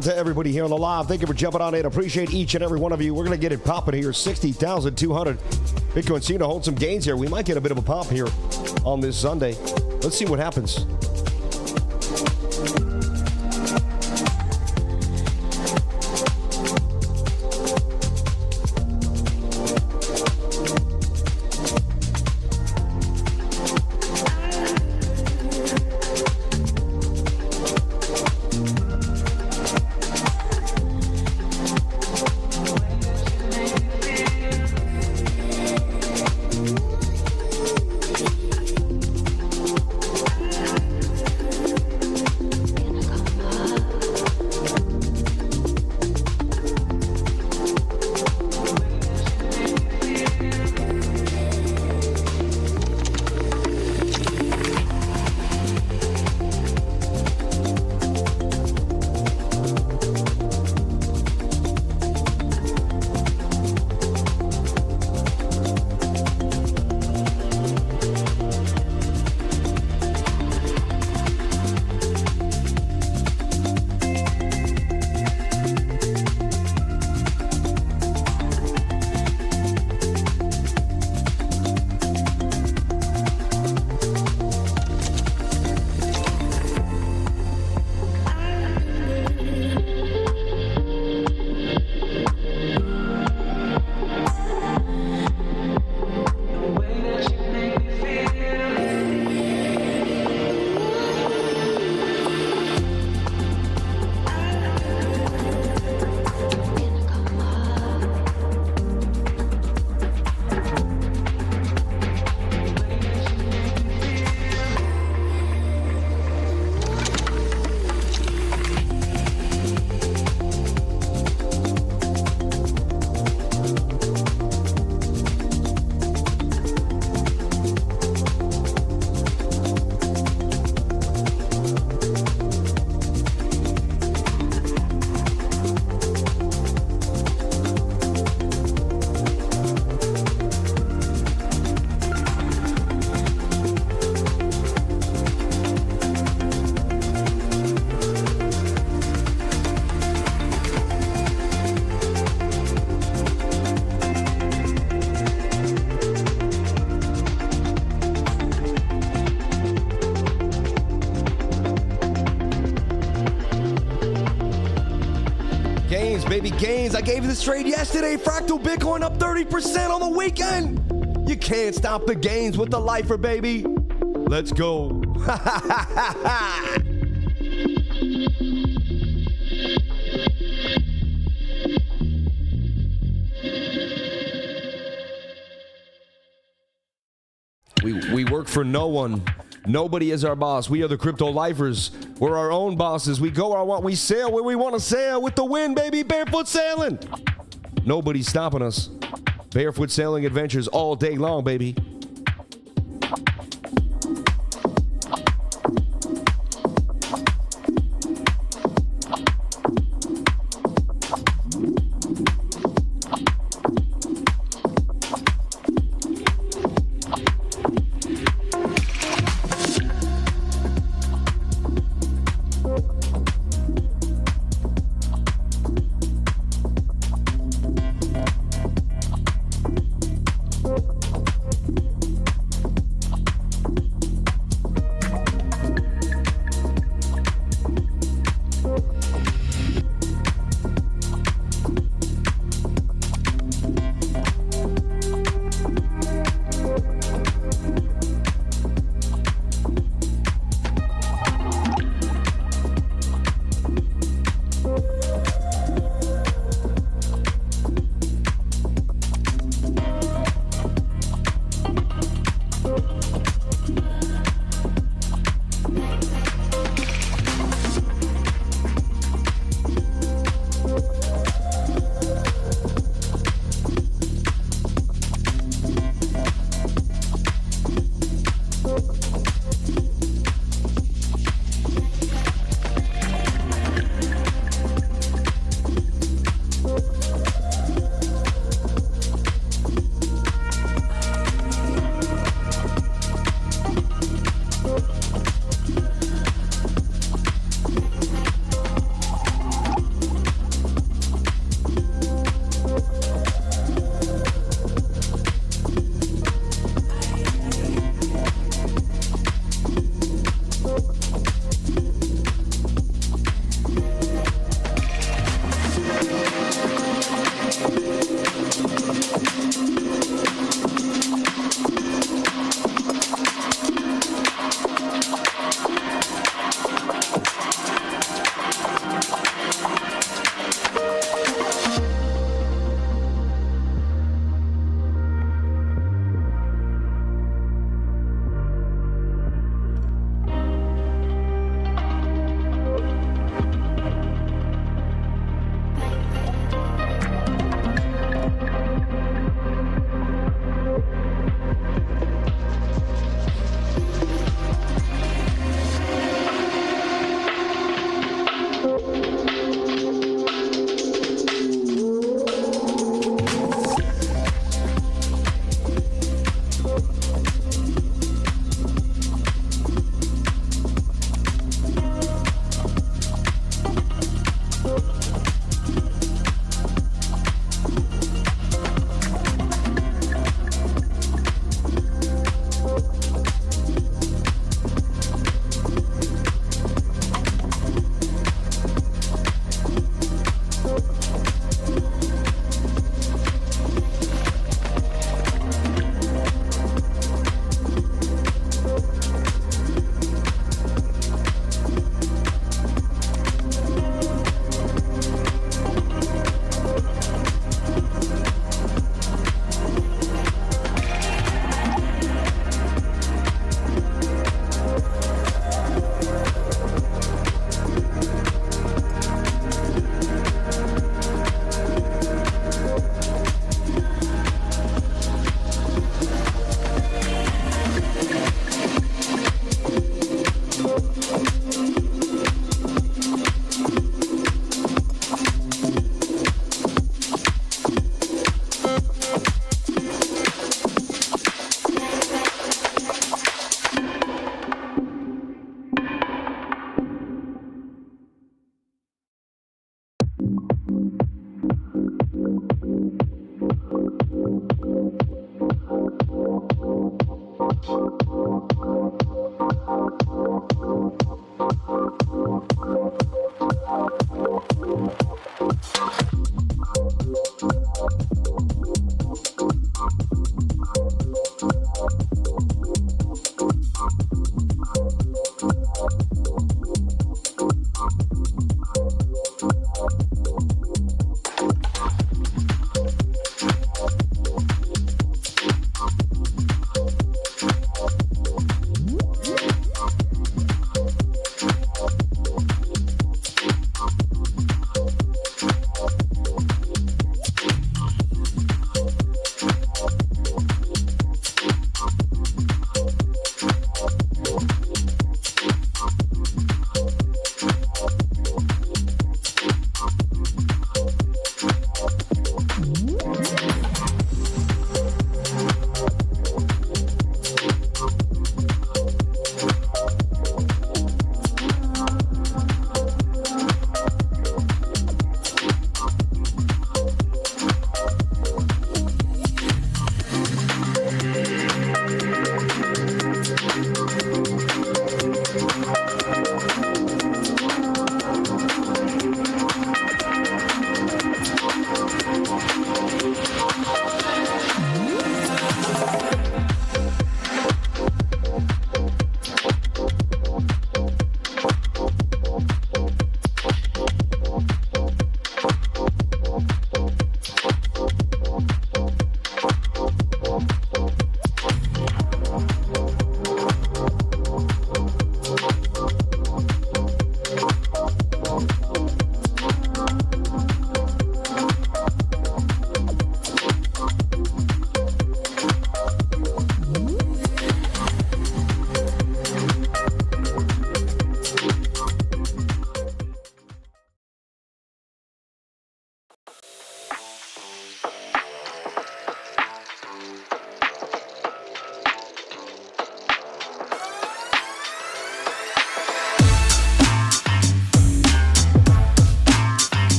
out to everybody here on the live. Thank you for jumping on in. Appreciate each and every one of you. We're going to get it popping here. 60,200. Bitcoin seem to hold some gains here. We might get a bit of a pop here on this Sunday. Let's see what happens. Baby gains. I gave you this trade yesterday. Fractal Bitcoin up 30% on the weekend. You can't stop the gains with the lifer, baby. Let's go. We work for no one. Nobody is our boss. We are the crypto lifers. We're our own bosses. We go where I want. We sail where we want to sail with the wind, baby. Barefoot sailing. Nobody's stopping us. Barefoot sailing adventures all day long, baby.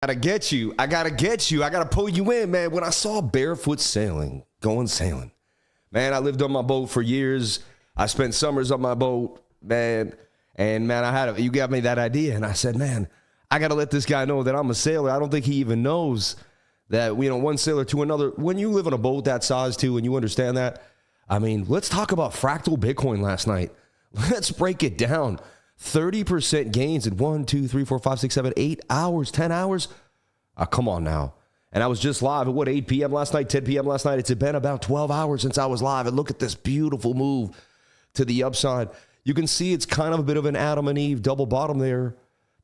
Gotta get you. I gotta get you. I gotta pull you in, man. When I saw barefoot sailing, going sailing, man, I lived on my boat for years. I spent summers on my boat, man. And man, you got me that idea. And I said, man, I gotta let this guy know that I'm a sailor. I don't think he even knows that, you know, one sailor to another. When you live on a boat that size too, and you understand that, I mean, let's talk about fractal Bitcoin last night. Let's break it down. 30% gains in 1, 2, 3, 4, 5, 6, 7, 8 hours, 10 hours. Come on now. And I was just live at 8 p.m. last night, 10 p.m. last night. It's been about 12 hours since I was live. And look at this beautiful move to the upside. You can see it's kind of a bit of an Adam and Eve double bottom there,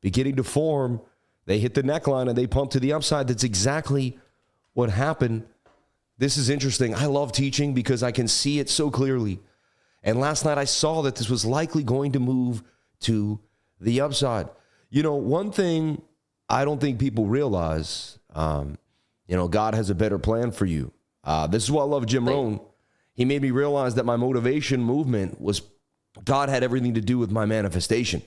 beginning to form. They hit the neckline and they pump to the upside. That's exactly what happened. This is interesting. I love teaching because I can see it so clearly. And last night I saw that this was likely going to move to the upside. You know, one thing I don't think people realize, you know, God has a better plan for you. This is why I love Jim Rohn. He made me realize that my motivation movement was God had everything to do with my manifestation.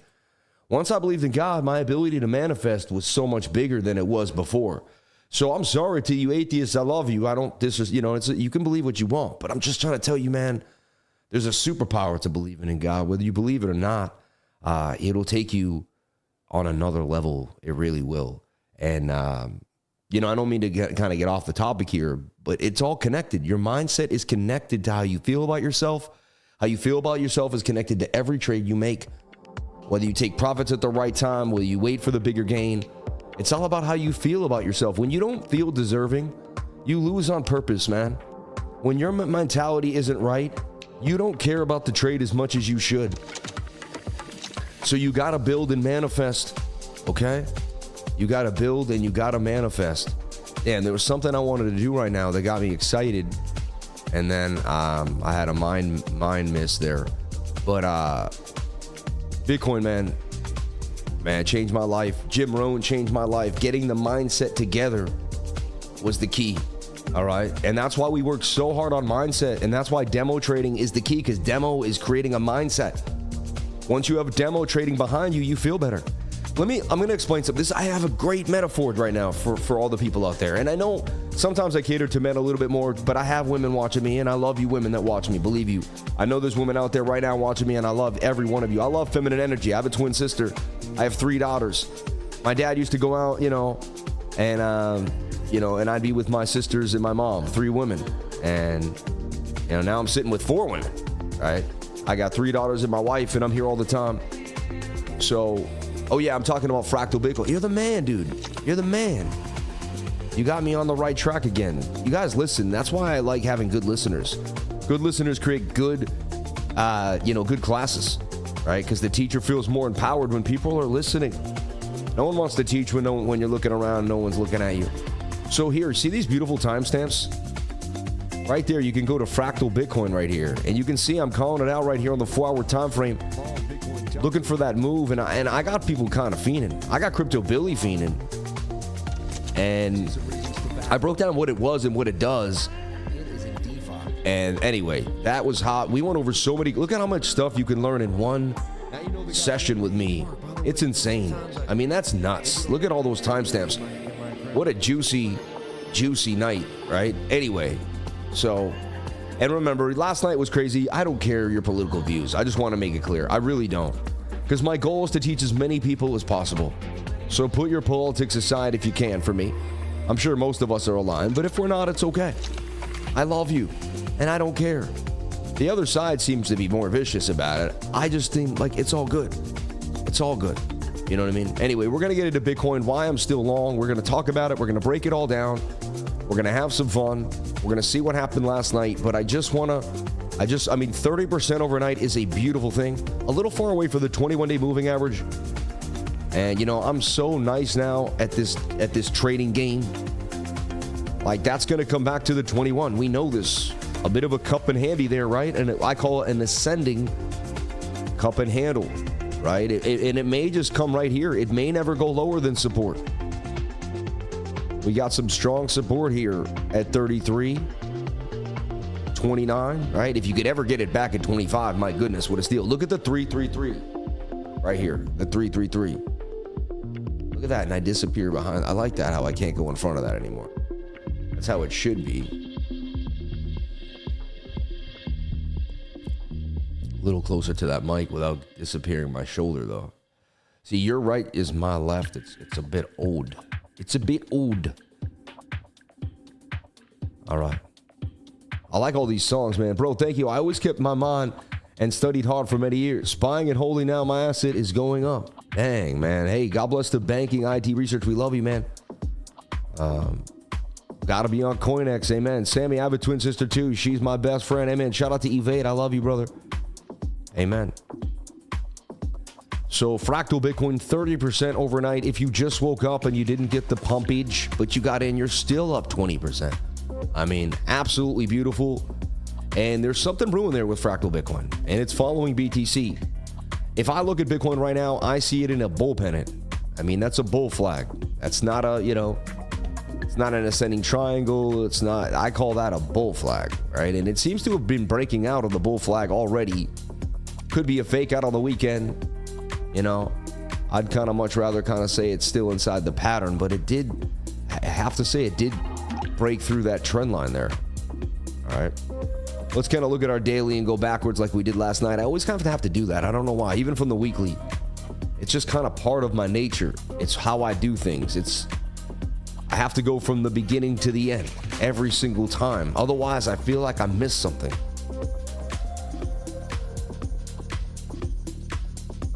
Once I believed in God, my ability to manifest was so much bigger than it was before. So I'm sorry to you atheists. I love you. I don't, this is, you know, you can believe what you want, but I'm just trying to tell you, man, there's a superpower to believing in God. Whether you believe it or not, it'll take you on another level. It really will. And, you know, I don't mean to kind of get off the topic here, but it's all connected. Your mindset is connected to how you feel about yourself. How you feel about yourself is connected to every trade you make. Whether you take profits at the right time, whether you wait for the bigger gain, it's all about how you feel about yourself. When you don't feel deserving, you lose on purpose, man. When your mentality isn't right, you don't care about the trade as much as you should. So you got to build and manifest, okay? You got to build and you got to manifest. And there was something I wanted to do right now that got me excited. And then I had a mind miss there. But Bitcoin, man, changed my life. Jim Rohn changed my life. Getting the mindset together was the key. All right. And that's why we work so hard on mindset. And that's why demo trading is the key, because demo is creating a mindset. Once you have demo trading behind you, you feel better. I'm going to explain something. I have a great metaphor right now for all the people out there. And I know sometimes I cater to men a little bit more, but I have women watching me, and I love you women that watch me, believe you. I know there's women out there right now watching me, and I love every one of you. I love feminine energy. I have a twin sister. I have 3 daughters. My dad used to go out, and I'd be with my sisters and my mom, 3 women. And, now I'm sitting with 4 women, right? I got 3 daughters and my wife, and I'm here all the time. So, oh yeah, I'm talking about fractal Bitcoin. You're the man, dude. You're the man. You got me on the right track again. You guys listen. That's why I like having good listeners. Good listeners create good, good classes, right? Because the teacher feels more empowered when people are listening. No one wants to teach when you're looking around, no one's looking at you. So here, see these beautiful timestamps? Right there, you can go to fractal Bitcoin right here, and you can see I'm calling it out right here on the 4-hour time frame. Looking for that move, and I got people kind of fiending. I got Crypto Billy fiending, and I broke down what it was and what it does. And anyway, that was hot. We went over so many. Look at how much stuff you can learn in one session with me. It's insane. I mean, that's nuts. Look at all those timestamps. What a juicy night, right? Anyway, so. And remember, last night was crazy. I don't care your political views. I just want to make it clear. I really don't. Because my goal is to teach as many people as possible. So put your politics aside if you can for me. I'm sure most of us are aligned, but if we're not, it's okay. I love you, and I don't care. The other side seems to be more vicious about it. I just think, it's all good. It's all good. You know what I mean? Anyway, we're going to get into Bitcoin, why I'm still long. We're going to talk about it. We're going to break it all down. We're going to have some fun. We're going to see what happened last night, but 30% overnight is a beautiful thing. A little far away for the 21-day moving average. And, I'm so nice now at this trading game. That's going to come back to the 21. We know this. A bit of a cup and handy there, right? And I call it an ascending cup and handle, right? And it may just come right here. It may never go lower than support. We got some strong support here at 33, 29, right? If you could ever get it back at 25, my goodness, what a steal. Look at the 333 right here, the 333. Look at that, and I disappear behind. I like that, how I can't go in front of that anymore. That's how it should be. A little closer to that mic without disappearing my shoulder, though. See, your right is my left. It's a bit old. It's a bit old. All right. I like all these songs, man. Bro, thank you. I always kept my mind and studied hard for many years. Spying and holding now, my asset is going up. Dang, man. Hey, God bless the banking IT research. We love you, man. Gotta be on CoinX. Amen. Sammy, I have a twin sister too. She's my best friend. Amen. Shout out to Evade. I love you, brother. Amen. So fractal Bitcoin, 30% overnight. If you just woke up and you didn't get the pumpage, but you got in, you're still up 20%. I mean, absolutely beautiful. And there's something brewing there with fractal Bitcoin, and it's following BTC. If I look at Bitcoin right now, I see it in a bull pennant. I mean, that's a bull flag. That's not a, it's not an ascending triangle. It's not, I call that a bull flag, right? And it seems to have been breaking out of the bull flag already. Could be a fake out on the weekend. I'd kind of much rather kind of say it's still inside the pattern, but it did, I have to say, it did break through that trend line there. All right. Let's kind of look at our daily and go backwards like we did last night. I always kind of have to do that. I don't know why. Even from the weekly, it's just kind of part of my nature. It's how I do things. I have to go from the beginning to the end every single time. Otherwise, I feel like I missed something.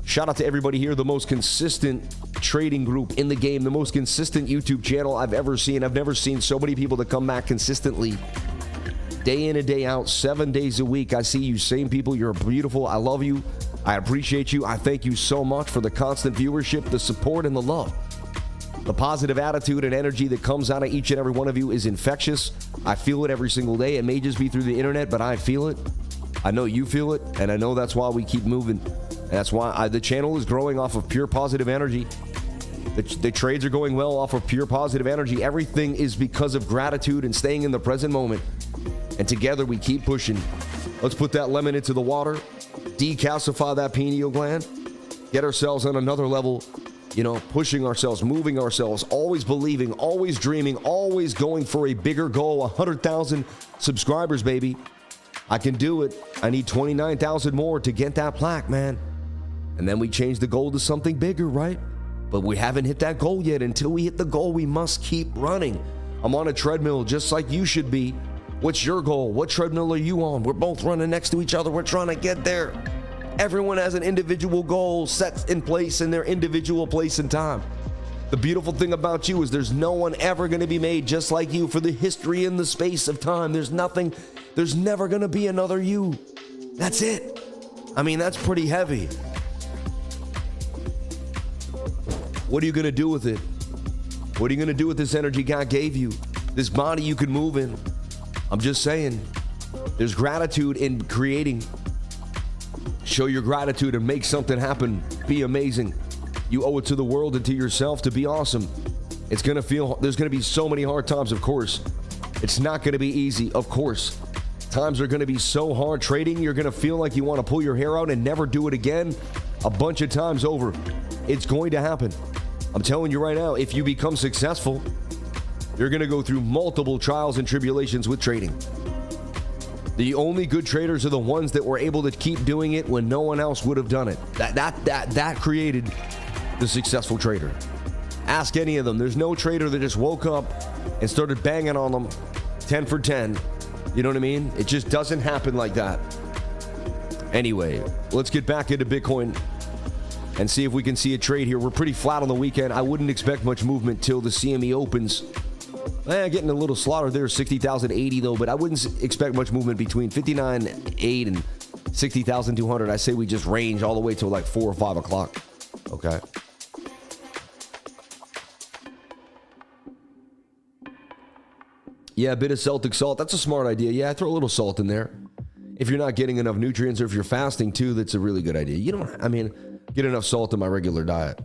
Shout out to everybody here, the most consistent trading group in the game, the most consistent YouTube channel I've ever seen. I've never seen so many people that come back consistently, day in and day out, 7 days a week. I see you, same people. You're beautiful. I love you. I appreciate you. I thank you so much for the constant viewership, the support, and the love. The positive attitude and energy that comes out of each and every one of you is infectious. I feel it every single day. It may just be through the internet, but I feel it. I know you feel it, and I know that's why we keep moving. And that's why the channel is growing off of pure positive energy. The trades are going well off of pure positive energy. Everything is because of gratitude and staying in the present moment. And together we keep pushing. Let's put that lemon into the water, decalcify that pineal gland, get ourselves on another level, pushing ourselves, moving ourselves, always believing, always dreaming, always going for a bigger goal. 100,000 subscribers, baby. I can do it. I need 29,000 more to get that plaque, man. And then we change the goal to something bigger, right? But we haven't hit that goal yet. Until we hit the goal, we must keep running. I'm on a treadmill just like you should be. What's your goal? What treadmill are you on? We're both running next to each other. We're trying to get there. Everyone has an individual goal set in place in their individual place and time. The beautiful thing about you is there's no one ever going to be made just like you for the history and the space of time. There's never going to be another you. That's it. I mean, that's pretty heavy. What are you going to do with it? What are you going to do with this energy God gave you? This body you can move in? I'm just saying, there's gratitude in creating. Show your gratitude and make something happen. Be amazing. You owe it to the world and to yourself to be awesome. There's going to be so many hard times, of course. It's not going to be easy, of course. Times are going to be so hard. Trading, you're going to feel like you want to pull your hair out and never do it again a bunch of times over. It's going to happen. I'm telling you right now, if you become successful, you're going to go through multiple trials and tribulations with trading. The only good traders are the ones that were able to keep doing it when no one else would have done it. That created the successful trader. Ask any of them. There's no trader that just woke up and started banging on them 10 for 10. You know what I mean? It just doesn't happen like that. Anyway, let's get back into Bitcoin and see if we can see a trade here. We're pretty flat on the weekend. I wouldn't expect much movement till the CME opens. Getting a little slaughter there, 60,080 though, but I wouldn't expect much movement between 59.8 and 60,200. I say we just range all the way till like 4 or 5 o'clock. Okay. Yeah, a bit of Celtic salt. That's a smart idea. Yeah, throw a little salt in there. If you're not getting enough nutrients or if you're fasting too, that's a really good idea. Get enough salt in my regular diet.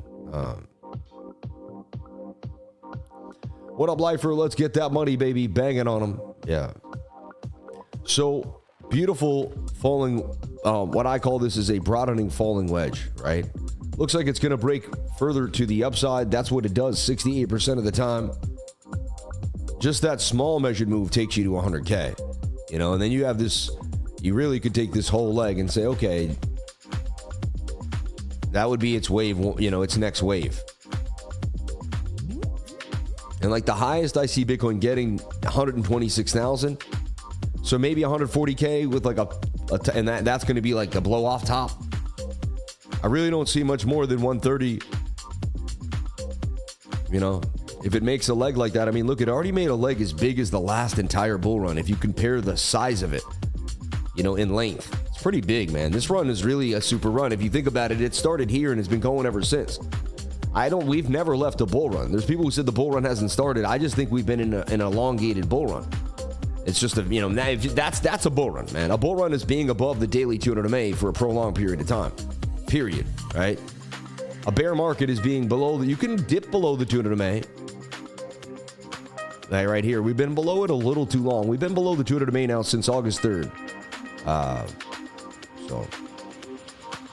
What up, lifer? Let's get that money, baby. Banging on them. Yeah. So, beautiful falling, what I call this is a broadening falling wedge, right? Looks like it's going to break further to the upside. That's what it does 68% of the time. Just that small measured move takes you to 100K, you know, and then you have this, you really could take this whole leg and say, okay, that would be its wave, you know, its next wave. And like the highest I see Bitcoin getting 126,000. So maybe 140K with like and that's going to be like the blow off top. I really don't see much more than 130. You know, if it makes a leg like that, I mean, look, it already made a leg as big as the last entire bull run. If you compare the size of it, you know, in length, it's pretty big, man. This run is really a super run. If you think about it, it started here and it's been going ever since. We've never left a bull run. There's people who said the bull run hasn't started. I just think we've been in an elongated bull run. It's just you know, that's a bull run, man. A bull run is being above the daily 200 MA for a prolonged period of time. Period. Right? A bear market is being below you can dip below the 200 MA. Right here, we've been below it a little too long. We've been below the 200 MA now since August 3rd.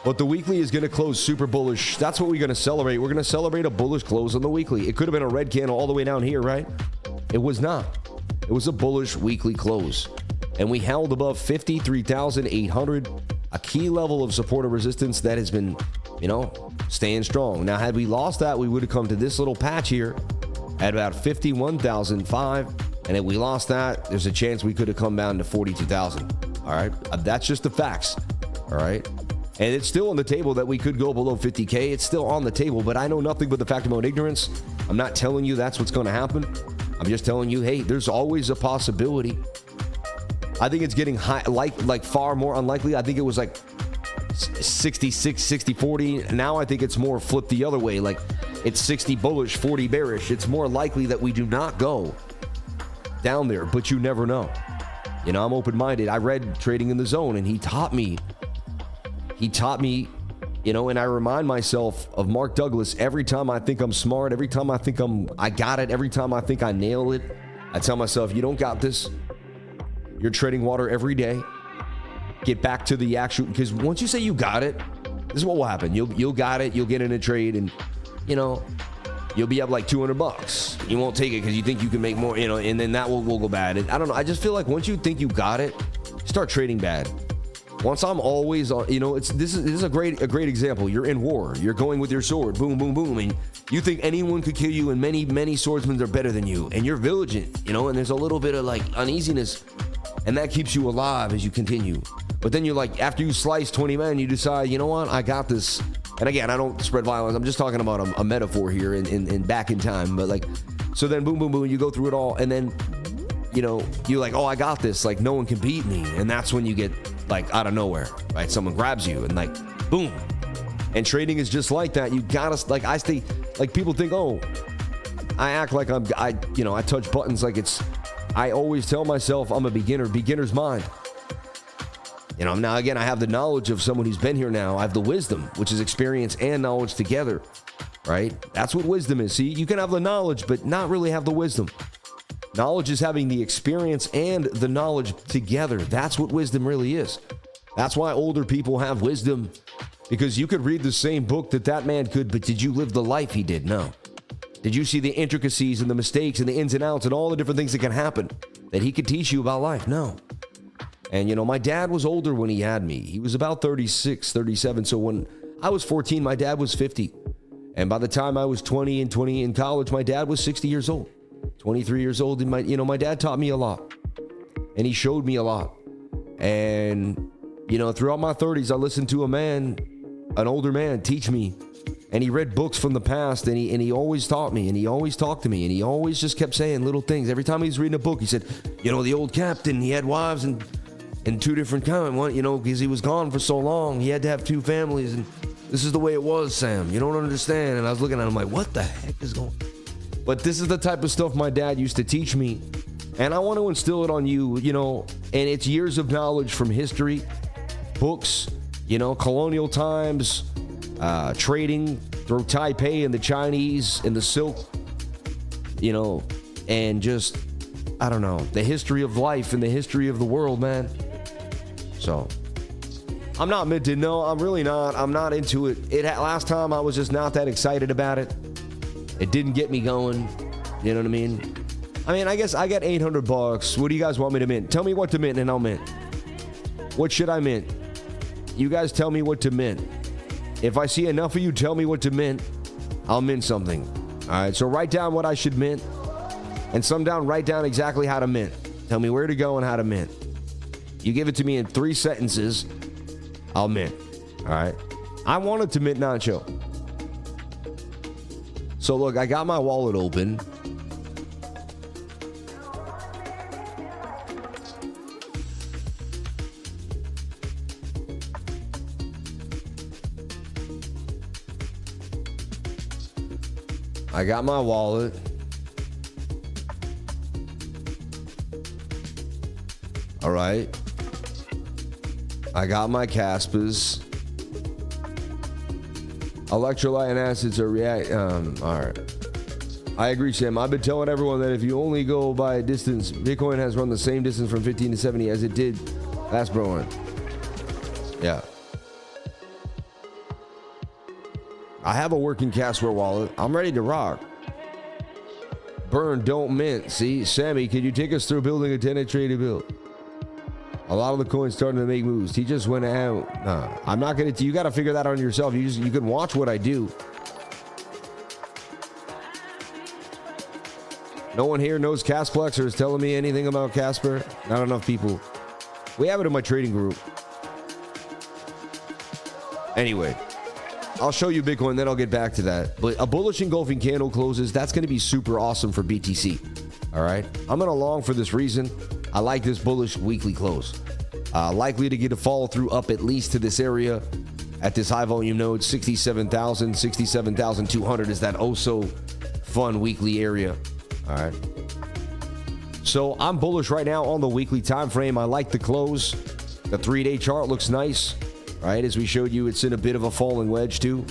But the weekly is going to close super bullish. That's what we're going to celebrate. We're going to celebrate a bullish close on the weekly. It could have been a red candle all the way down here, right? It was not. It was a bullish weekly close. And we held above 53,800, a key level of support or resistance that has been, you know, staying strong. Now, had we lost that, we would have come to this little patch here at about 51,005. And if we lost that, there's a chance we could have come down to 42,000. All right. That's just the facts. All right. And it's still on the table that we could go below 50K. It's still on the table, but I know nothing but the fact of my own ignorance. I'm not telling you that's what's going to happen. I'm just telling you, hey, there's always a possibility. I think it's getting high, like far more unlikely. I think it was like 66, 60, 40. Now I think it's more flipped the other way. Like it's 60 bullish, 40 bearish. It's more likely that we do not go down there, but you never know. You know, I'm open-minded. I read Trading in the Zone, and he taught me, you know, and I remind myself of Mark Douglas every time I think I'm smart, every time I think I got it, every time I think I nail it. I tell myself, you don't got this. You're treading water every day. Get back to the actual, because once you say you got it, this is what will happen. You'll got it. You'll get in a trade, and you know, you'll be up like $200. You won't take it because you think you can make more, you know, and then that will go bad. I don't know. I just feel like once you think you got it, start trading bad. Once I'm always on, you know, this is a great example. You're in war. You're going with your sword. Boom, boom, boom. And you think anyone could kill you, and many swordsmen are better than you. And you're vigilant, you know, and there's a little bit of like uneasiness, and that keeps you alive as you continue. But then you're like, after you slice 20 men, you decide, you know what, I got this. And again, I don't spread violence. I'm just talking about a metaphor here in back in time. But like, so then boom, boom, boom, you go through it all, and then, you know, you're like, oh, I got this. Like, no one can beat me. And that's when you get like out of nowhere, right? Someone grabs you and like, boom. And trading is just like that. You gotta, like, I stay, like, people think, oh, I act like I touch buttons like it's, I always tell myself I'm a beginner's mind. You know, now again, I have the knowledge of someone who's been here now. I have the wisdom, which is experience and knowledge together, right? That's what wisdom is. See, you can have the knowledge, but not really have the wisdom. Knowledge is having the experience and the knowledge together. That's what wisdom really is. That's why older people have wisdom, because you could read the same book that man could, but did you live the life he did? No. Did you see the intricacies and the mistakes and the ins and outs and all the different things that can happen that he could teach you about life? No. And, you know, my dad was older when he had me. He was about 36, 37. So when I was 14, my dad was 50. And by the time I was 20 in college, my dad was 60 years old. 23 years old, and my dad taught me a lot, and he showed me a lot. And, you know, throughout my 30s, I listened to an older man teach me, and he read books from the past, and he always taught me, and he always talked to me, and he always just kept saying little things. Every time he was reading a book, he said, you know, the old captain, he had wives and two different kinds, one, you know, because he was gone for so long, he had to have two families, and this is the way it was, Sam. You don't understand. And I was looking at him like, what the heck is going on? But this is the type of stuff my dad used to teach me, and I want to instill it on you, you know, and it's years of knowledge from history, books, you know, colonial times, trading through Taipei and the Chinese and the Silk, you know, and just, I don't know, the history of life and the history of the world, man. So, I'm not minting. No, I'm really not. I'm not into it. Last time I was just not that excited about it. It didn't get me going. You know what I mean? I guess I got $800. What do you guys want me to mint? Tell me what to mint and I'll mint. What should I mint? You guys tell me what to mint. If I see enough of you tell me what to mint, I'll mint something. All right, so write down what I should mint. And write down exactly how to mint. Tell me where to go and how to mint. You give it to me in 3 sentences, I'll mint. All right. I wanted to mint Nacho. So look, I got my wallet open. I got my wallet. All right. I got my Caspas. Electrolyte and acids are all right. I agree, Sam. I've been telling everyone that if you only go by distance, Bitcoin has run the same distance from 15 to 70 as it did last Broen. Yeah. I have a working KASWARE wallet. I'm ready to rock. Burn, don't mint. See, Sammy, can you take us through building a 10x traded build? A lot of the coins starting to make moves. He just went out. I'm not gonna. You got to figure that out on yourself. You can watch what I do. No one here knows Casplex or is telling me anything about Casper. Not enough people. We have it in my trading group. Anyway. I'll show you Bitcoin, then I'll get back to that. But a bullish engulfing candle closes. That's going to be super awesome for BTC. All right. I'm going to long for this reason. I like this bullish weekly close. Likely to get a follow through up at least to this area at this high volume node. 67,000, 67,200 is that oh so fun weekly area. All right. So I'm bullish right now on the weekly time frame. I like the close. The 3-day chart looks nice. Right, as we showed you, it's in a bit of a falling wedge too.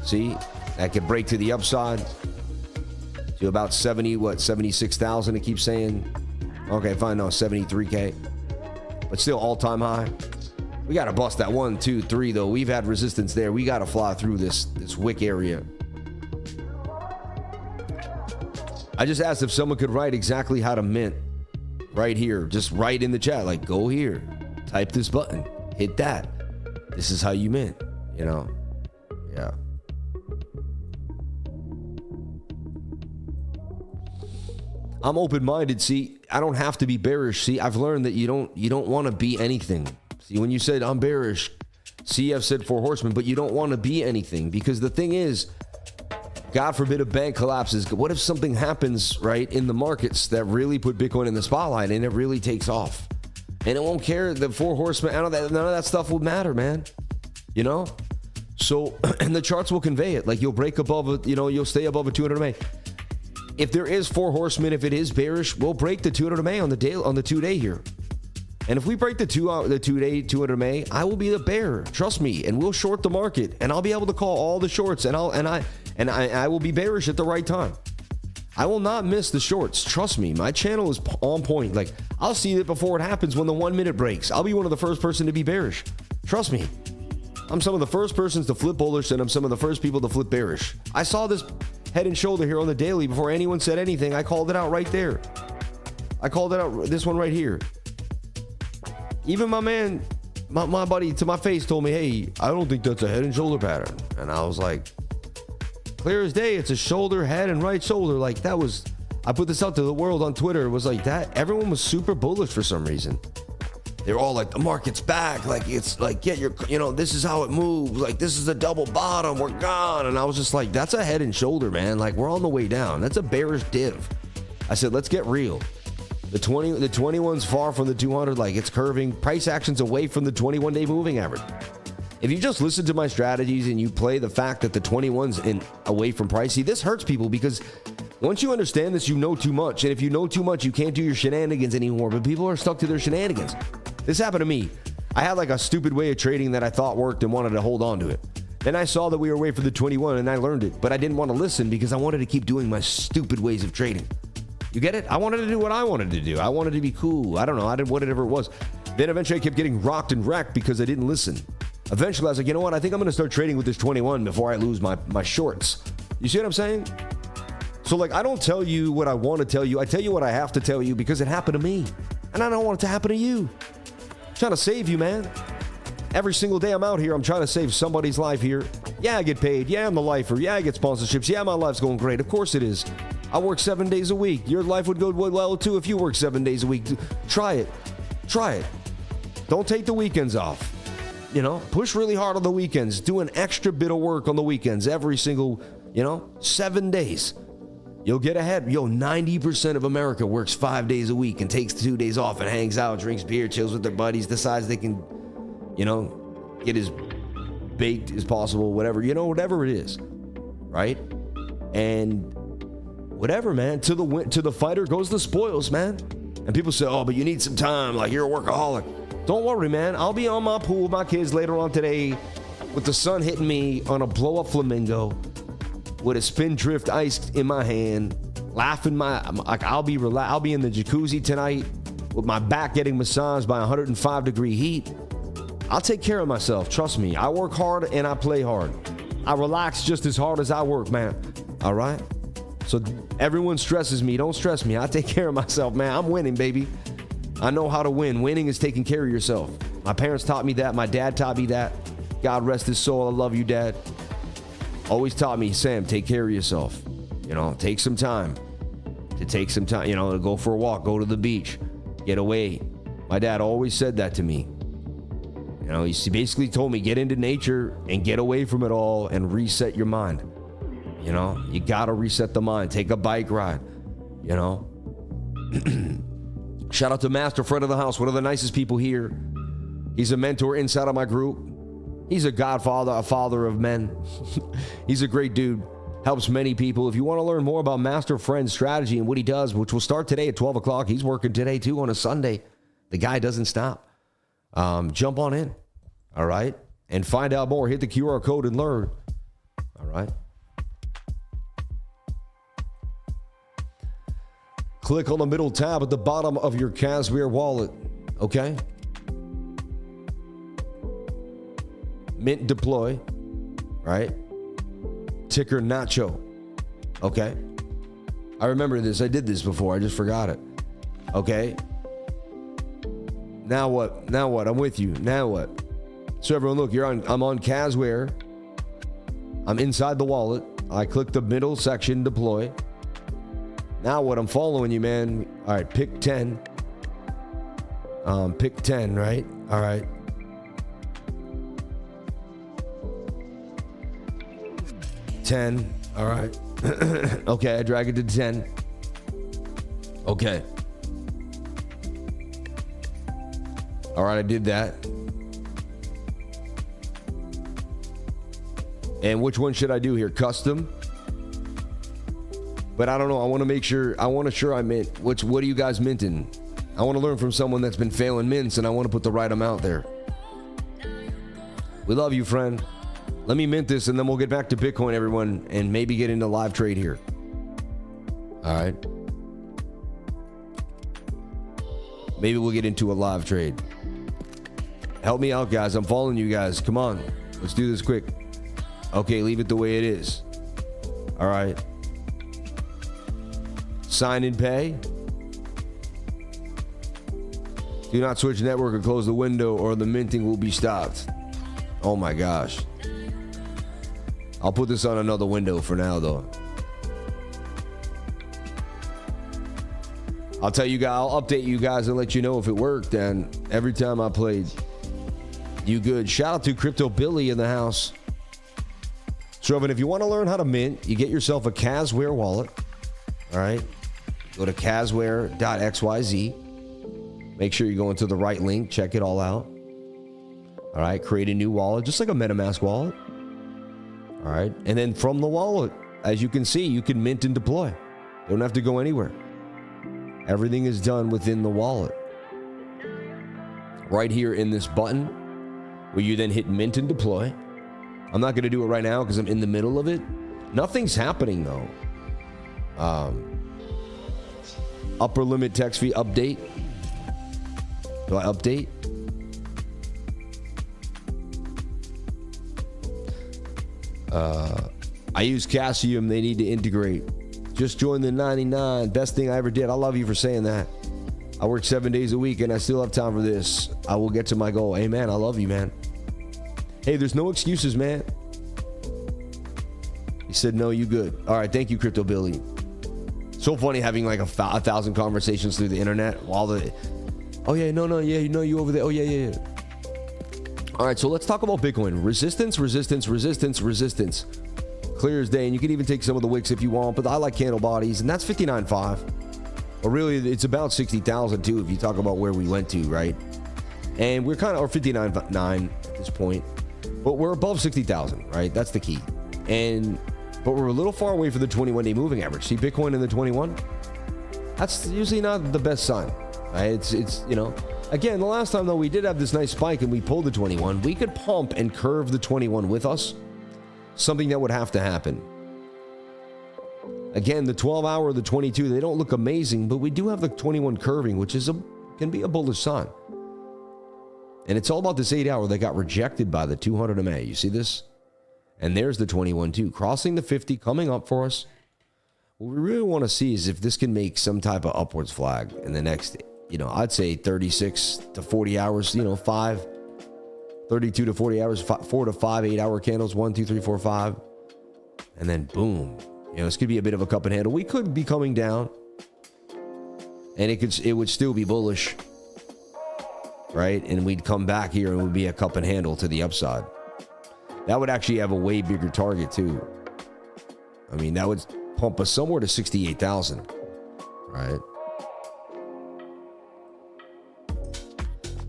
See, that could break to the upside to about 76,000. It keeps saying. Okay, fine, no, 73K, but still all-time high. We got to bust that 1, 2, 3 though. We've had resistance there. We got to fly through this wick area. I just asked if someone could write exactly how to mint right here. Just write in the chat, like go here, type this button. Hit that. This is how you mint, you know? Yeah. I'm open-minded. See, I don't have to be bearish. See, I've learned that you don't want to be anything. See, when you said I'm bearish, CF said 4 horsemen, but you don't want to be anything because the thing is, God forbid a bank collapses. What if something happens, right, in the markets that really put Bitcoin in the spotlight and it really takes off? And it won't care. The 4 horsemen, none of that stuff will matter, man. You know? So, and the charts will convey it. Like you'll break above it, you'll stay above a 200 MA. If there is 4 horsemen, if it is bearish, we'll break the 200 MA on the 2-day here. And if we break the 2-day 200 MA, I will be the bear. Trust me. And we'll short the market. And I'll be able to call all the shorts. And I will be bearish at the right time. I will not miss the shorts. Trust me, my channel is on point. Like, I'll see it before it happens when the 1 minute breaks. I'll be one of the first person to be bearish. Trust me. I'm some of the first persons to flip bullish, and I'm some of the first people to flip bearish. I saw this head and shoulder here on the daily before anyone said anything. I called it out right there. I called it out, this one right here. Even my man, my buddy to my face told me, hey, I don't think that's a head and shoulder pattern. And I was like, clear as day, it's a shoulder, head, and right shoulder. Like that was, I put this out to the world on Twitter. It was like that. Everyone was super bullish for some reason. They're all like, the market's back. Like, it's like, get your, this is how it moves. Like, this is a double bottom. We're gone. And I was just like, that's a head and shoulder, man. Like, we're on the way down. That's a bearish div. I said, let's get real. The 21's far from the 200. Like, it's curving. Price action's away from the 21-day moving average. If you just listen to my strategies and you play the fact that the 21's away from price, see, this hurts people because once you understand this, you know too much. And if you know too much, you can't do your shenanigans anymore. But people are stuck to their shenanigans. This happened to me. I had like a stupid way of trading that I thought worked and wanted to hold on to it. Then I saw that we were away from the 21 and I learned it. But I didn't want to listen because I wanted to keep doing my stupid ways of trading. You get it? I wanted to do what I wanted to do. I wanted to be cool. I don't know. I did whatever it was. Then eventually I kept getting rocked and wrecked because I didn't listen. Eventually I was like, you know what? I think I'm going to start trading with this 21 before I lose my shorts. You see what I'm saying? So like, I don't tell you what I want to tell you. I tell you what I have to tell you because it happened to me. And I don't want it to happen to you. I'm trying to save you, man. Every single day I'm out here, I'm trying to save somebody's life here. Yeah, I get paid. Yeah, I'm the lifer. Yeah, I get sponsorships. Yeah, my life's going great. Of course it is. I work 7 days a week. Your life would go well too if you work 7 days a week. Try it. Try it. Don't take the weekends off. You know, push really hard on the weekends. Do an extra bit of work on the weekends every single, 7 days. You'll get ahead. 90% of America works 5 days a week and takes 2 days off and hangs out, drinks beer, chills with their buddies, decides they can, get as baked as possible, whatever it is, right? And whatever, man, to the fighter goes the spoils, man. And people say, oh, but you need some time, like you're a workaholic. Don't worry, man. I'll be on my pool with my kids later on today with the sun hitting me on a blow-up flamingo with a spin drift ice in my hand, laughing I'll be in the jacuzzi tonight with my back getting massaged by 105 degree heat. I'll take care of myself. Trust me. I work hard and I play hard. I relax just as hard as I work, man. All right? So everyone stresses me. Don't stress me. I take care of myself, man. I'm winning, baby. I know how to win. Winning is taking care of yourself. My parents taught me that. My dad taught me that. God rest his soul. I love you, Dad. Always taught me, Sam, take care of yourself. Take some time. To go for a walk, go to the beach, get away. My dad always said that to me. He basically told me, get into nature and get away from it all and reset your mind. You gotta reset the mind. Take a bike ride, Shout out to Master, friend of the house, one of the nicest people here. He's a mentor inside of my group. He's a godfather, a father of men. He's a great dude. Helps many people. If you want to learn more about Master Friend strategy and what he does, which will start today at 12 o'clock. He's working today too on a Sunday. The guy doesn't stop. Jump on in. All right. And find out more. Hit the QR code and learn. All right. Click on the middle tab at the bottom of your KASWARE wallet. Okay. Mint deploy. Right. Ticker Nacho. Okay. I remember this. I did this before. I just forgot it. Okay. Now what? Now what? I'm with you. Now what? So everyone, look, I'm on KASWARE. I'm inside the wallet. I click the middle section, deploy. Now what? I'm following you, man. All right, pick 10. Pick 10, right? All right. $10. All right. Okay, I drag it to 10. Okay. All right, I did that. And which one should I do here? Custom? But I don't know. I want to make sure. I want to sure I mint. What are you guys minting? I want to learn from someone that's been failing mints, and I want to put the right amount there. We love you, friend. Let me mint this, and then we'll get back to Bitcoin, everyone, and maybe get into live trade here. All right. Maybe we'll get into a live trade. Help me out, guys. I'm following you guys. Come on. Let's do this quick. Okay, leave it the way it is. All right. Sign and pay. Do not switch network or close the window or the minting will be stopped. Oh my gosh. I'll put this on another window for now, though. I'll tell you guys, I'll update you guys and let you know if it worked. And every time I played, you good. Shout out to Crypto Billy in the house. So, if you want to learn how to mint, you get yourself a KASWARE wallet. All right. Go to kasware.xyz. Make sure you go into the right link. Check it all out. All right. Create a new wallet, just like a MetaMask wallet. All right. And then from the wallet, as you can see, you can mint and deploy. You don't have to go anywhere. Everything is done within the wallet. Right here in this button, where you then hit mint and deploy. I'm not going to do it right now because I'm in the middle of it. Nothing's happening, though. Upper limit text fee update. Do I update? I use Cassium. They need to integrate. Just joined the 99. Best thing I ever did. I love you for saying that. I work 7 days a week and I still have time for this. I will get to my goal. Amen. I love you, man. Hey, there's no excuses, man. He said, no, you good. All right. Thank you, Crypto Billy. So funny having like a 1,000 conversations through the internet while oh yeah, no, yeah, you know you over there. Oh yeah. All right, so let's talk about Bitcoin. Resistance. Clear as day, and you can even take some of the wicks if you want, but I like candle bodies, and that's 59.5. But really, it's about 60,000 too if you talk about where we went to, right? And we're kind of, or 59.9 at this point, but we're above 60,000, right? That's the key. But we're a little far away from the 21-day moving average. See Bitcoin in the 21? That's usually not the best sign, right? It's you know, again, the last time though we did have this nice spike and we pulled the 21. We could pump and curve the 21 with us. Something that would have to happen. Again, the 12-hour, the 22, they don't look amazing, but we do have the 21 curving, which is can be a bullish sign. And it's all about this 8-hour that got rejected by the 200 MA. You see this? And there's the 21 too, crossing the 50, coming up for us. What we really want to see is if this can make some type of upwards flag in the next, I'd say 36 to 40 hours, 32 to 40 hours, 4 to 5 8-hour candles, 1, 2, 3, 4, 5. And then boom, this could be a bit of a cup and handle. We could be coming down and it would still be bullish, right? And we'd come back here and it would be a cup and handle to the upside. That would actually have a way bigger target too. I mean, that would pump us somewhere to 68,000, right?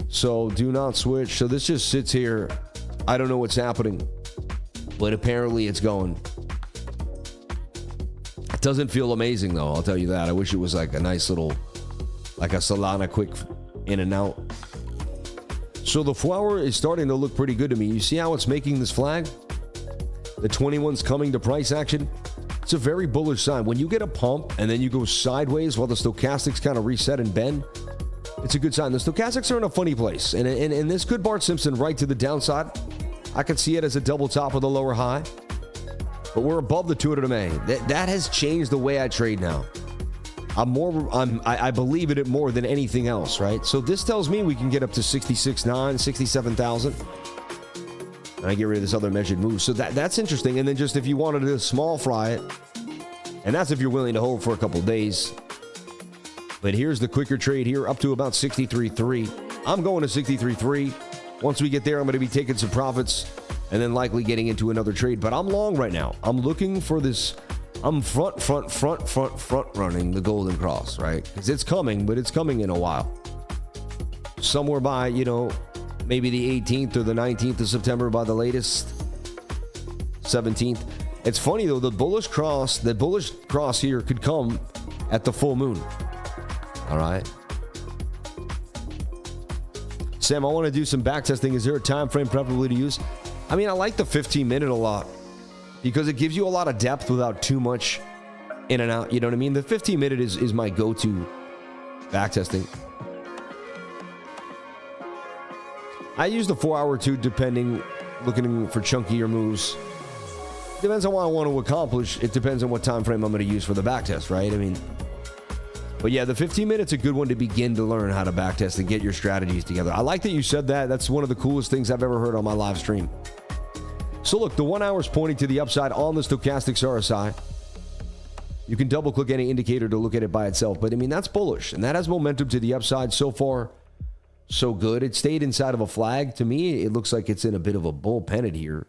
So do not switch. So this just sits here. I don't know what's happening, but apparently it's going. It doesn't feel amazing though, I'll tell you that. I wish it was like a nice little, like a Solana quick in and out. So the flower is starting to look pretty good to me. You see how it's making this flag? The 21's coming to price action. It's a very bullish sign. When you get a pump and then you go sideways while the stochastics kind of reset and bend, it's a good sign. The stochastics are in a funny place. And this could Bart Simpson right to the downside. I could see it as a double top of the lower high. But we're above the 200 MA. That has changed the way I trade now. I believe in it more than anything else, right? So this tells me we can get up to 66.9, 67,000. And I get rid of this other measured move. So that's interesting. And then just if you wanted to small fry it, and that's if you're willing to hold for a couple days. But here's the quicker trade here up to about 63.3. I'm going to 63.3. Once we get there, I'm going to be taking some profits and then likely getting into another trade. But I'm long right now. I'm looking for this. I'm front running the golden cross, right? Because it's coming, but it's coming in a while. Somewhere by, maybe the 18th or the 19th of September by the latest. 17th. It's funny though, the bullish cross here could come at the full moon. All right. Sam, I want to do some back testing. Is there a time frame preferably to use? I mean, I like the 15-minute a lot because it gives you a lot of depth without too much in and out. You know what I mean? The 15-minute is my go-to back testing. I use the 4-hour too, looking for chunkier moves. Depends on what I want to accomplish. It depends on what time frame I'm going to use for the back test, right? I mean, but yeah, the 15 minutes a good one to begin to learn how to back test and get your strategies together. I like that you said that. That's one of the coolest things I've ever heard on my live stream. So look, the 1 hour is pointing to the upside on the stochastics RSI. You can double click any indicator to look at it by itself, but I mean, that's bullish and that has momentum to the upside. So far, so good. It stayed inside of a flag. To me, it looks like it's in a bit of a bull pennant here.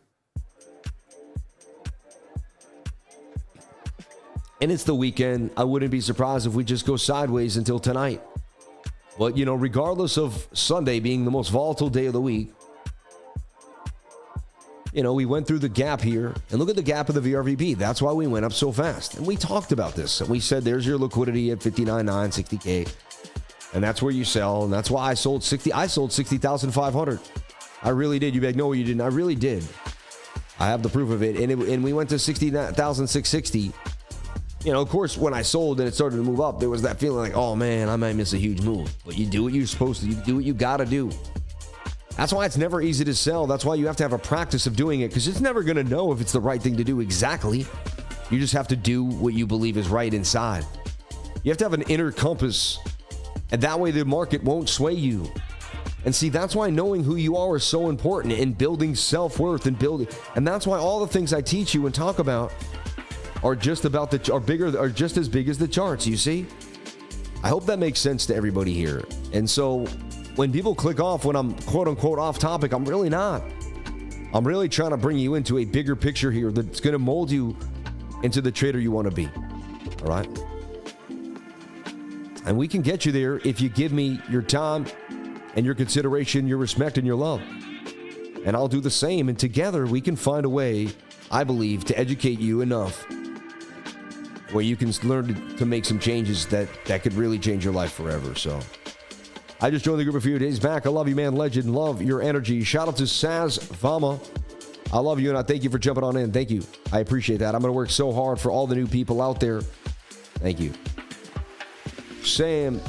And it's the weekend. I wouldn't be surprised if we just go sideways until tonight. But, regardless of Sunday being the most volatile day of the week, we went through the gap here. And look at the gap of the VRVP. That's why we went up so fast. And we talked about this. And we said, there's your liquidity at 59.9, 60K. And that's where you sell. And that's why I sold 60,500. I really did. You'd be like, no, you didn't. I really did. I have the proof of it. And we went to 60,660. Of course, when I sold and it started to move up, there was that feeling like, oh man, I might miss a huge move. But you do what you're supposed to. You do what you got to do. That's why it's never easy to sell. That's why you have to have a practice of doing it, because it's never going to know if it's the right thing to do exactly. You just have to do what you believe is right inside. You have to have an inner compass, and that way the market won't sway you. And see, that's why knowing who you are is so important in building self-worth and that's why all the things I teach you and talk about are just as big as the charts, you see? I hope that makes sense to everybody here. And so when people click off when I'm quote unquote off topic, I'm really not. I'm really trying to bring you into a bigger picture here that's going to mold you into the trader you want to be. All right? And we can get you there if you give me your time and your consideration, your respect, and your love. And I'll do the same. And together we can find a way, I believe, to educate you enough where you can learn to make some changes that could really change your life forever. So I just joined the group a few days back. I love you, man. Legend. Love your energy. Shout out to Saz Vama. I love you, and I thank you for jumping on in. Thank you. I appreciate that. I'm going to work so hard for all the new people out there. Thank you. Sam,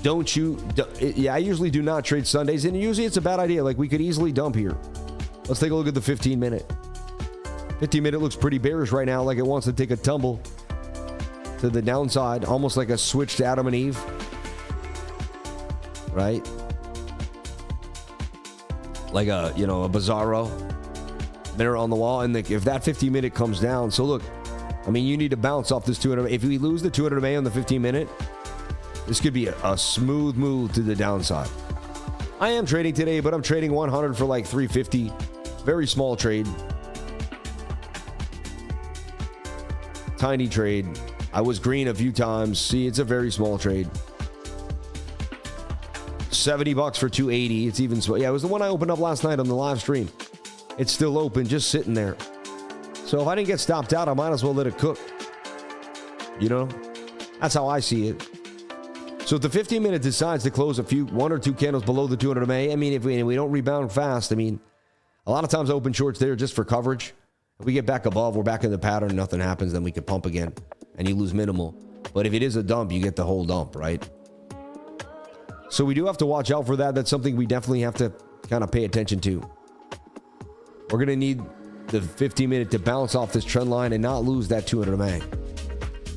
I usually do not trade Sundays, and usually it's a bad idea. Like, we could easily dump here. Let's take a look at the 15-minute. 15-minute looks pretty bearish right now, like it wants to take a tumble to the downside, almost like a switch to Adam and Eve. Right? Like a bizarro mirror on the wall. And if that 15-minute comes down, so look, I mean, you need to bounce off this 200. If we lose the 200 MA on the 15-minute, this could be a smooth move to the downside. I am trading today, but I'm trading 100 for like 350. Very small trade. Tiny trade. I was green a few times. See, it's a very small trade. $70 for 280. It's even small. Yeah, it was the one I opened up last night on the live stream. It's still open, just sitting there. So if I didn't get stopped out, I might as well let it cook. You know? That's how I see it. So if the 15-minute decides to close one or two candles below the 200 MA, I mean, if we don't rebound fast, I mean, a lot of times I open shorts there just for coverage. If we get back above, we're back in the pattern, nothing happens, then we could pump again, and you lose minimal. But if it is a dump, you get the whole dump, right? So we do have to watch out for that. That's something we definitely have to kind of pay attention to. We're going to need the 15-minute to bounce off this trend line and not lose that 200 MA.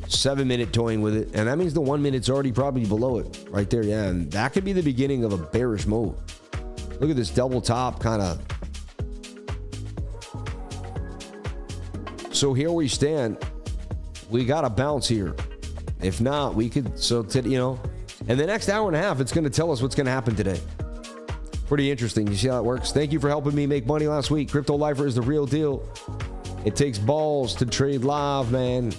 7-minute toying with it, and that means the 1 minute's already probably below it right there. Yeah, and that could be the beginning of a bearish move. Look at this double top kind of. So here we stand. We got to bounce here. If not, we could, in the next hour and a half, it's going to tell us what's going to happen today. Pretty interesting. You see how it works? Thank you for helping me make money last week. Crypto Lifer is the real deal. It takes balls to trade live, man.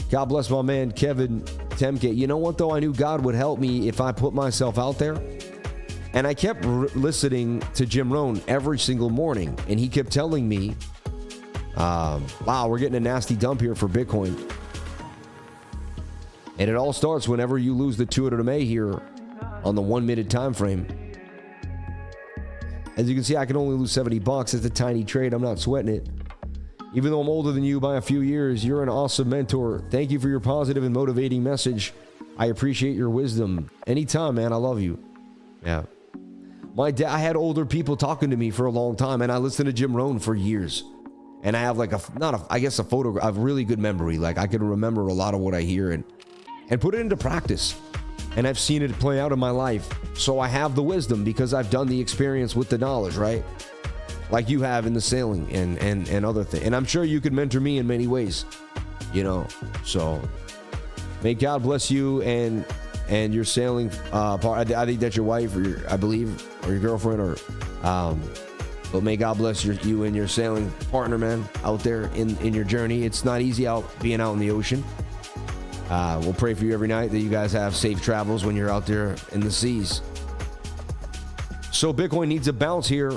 God bless my man, Kevin Temke. You know what, though? I knew God would help me if I put myself out there. And I kept listening to Jim Rohn every single morning. And he kept telling me, wow, we're getting a nasty dump here for Bitcoin. And it all starts whenever you lose the 200 MA here on the 1 minute time frame. As you can see, I can only lose $70. It's a tiny trade. I'm not sweating it. Even though I'm older than you by a few years, you're an awesome mentor. Thank you for your positive and motivating message. I appreciate your wisdom. Anytime, man. I love you. Yeah. My dad, I had older people talking to me for a long time, and I listened to Jim Rohn for years. And I have like a really good memory. Like, I can remember a lot of what I hear and put it into practice. And I've seen it play out in my life. So I have the wisdom because I've done the experience with the knowledge, right? Like you have in the sailing and other things. And I'm sure you could mentor me in many ways, So may God bless you and your sailing part. I think that's your wife or your girlfriend but may God bless you and your sailing partner, man, out there in your journey. It's not easy being out in the ocean. We'll pray for you every night that you guys have safe travels when you're out there in the seas. So Bitcoin needs a bounce here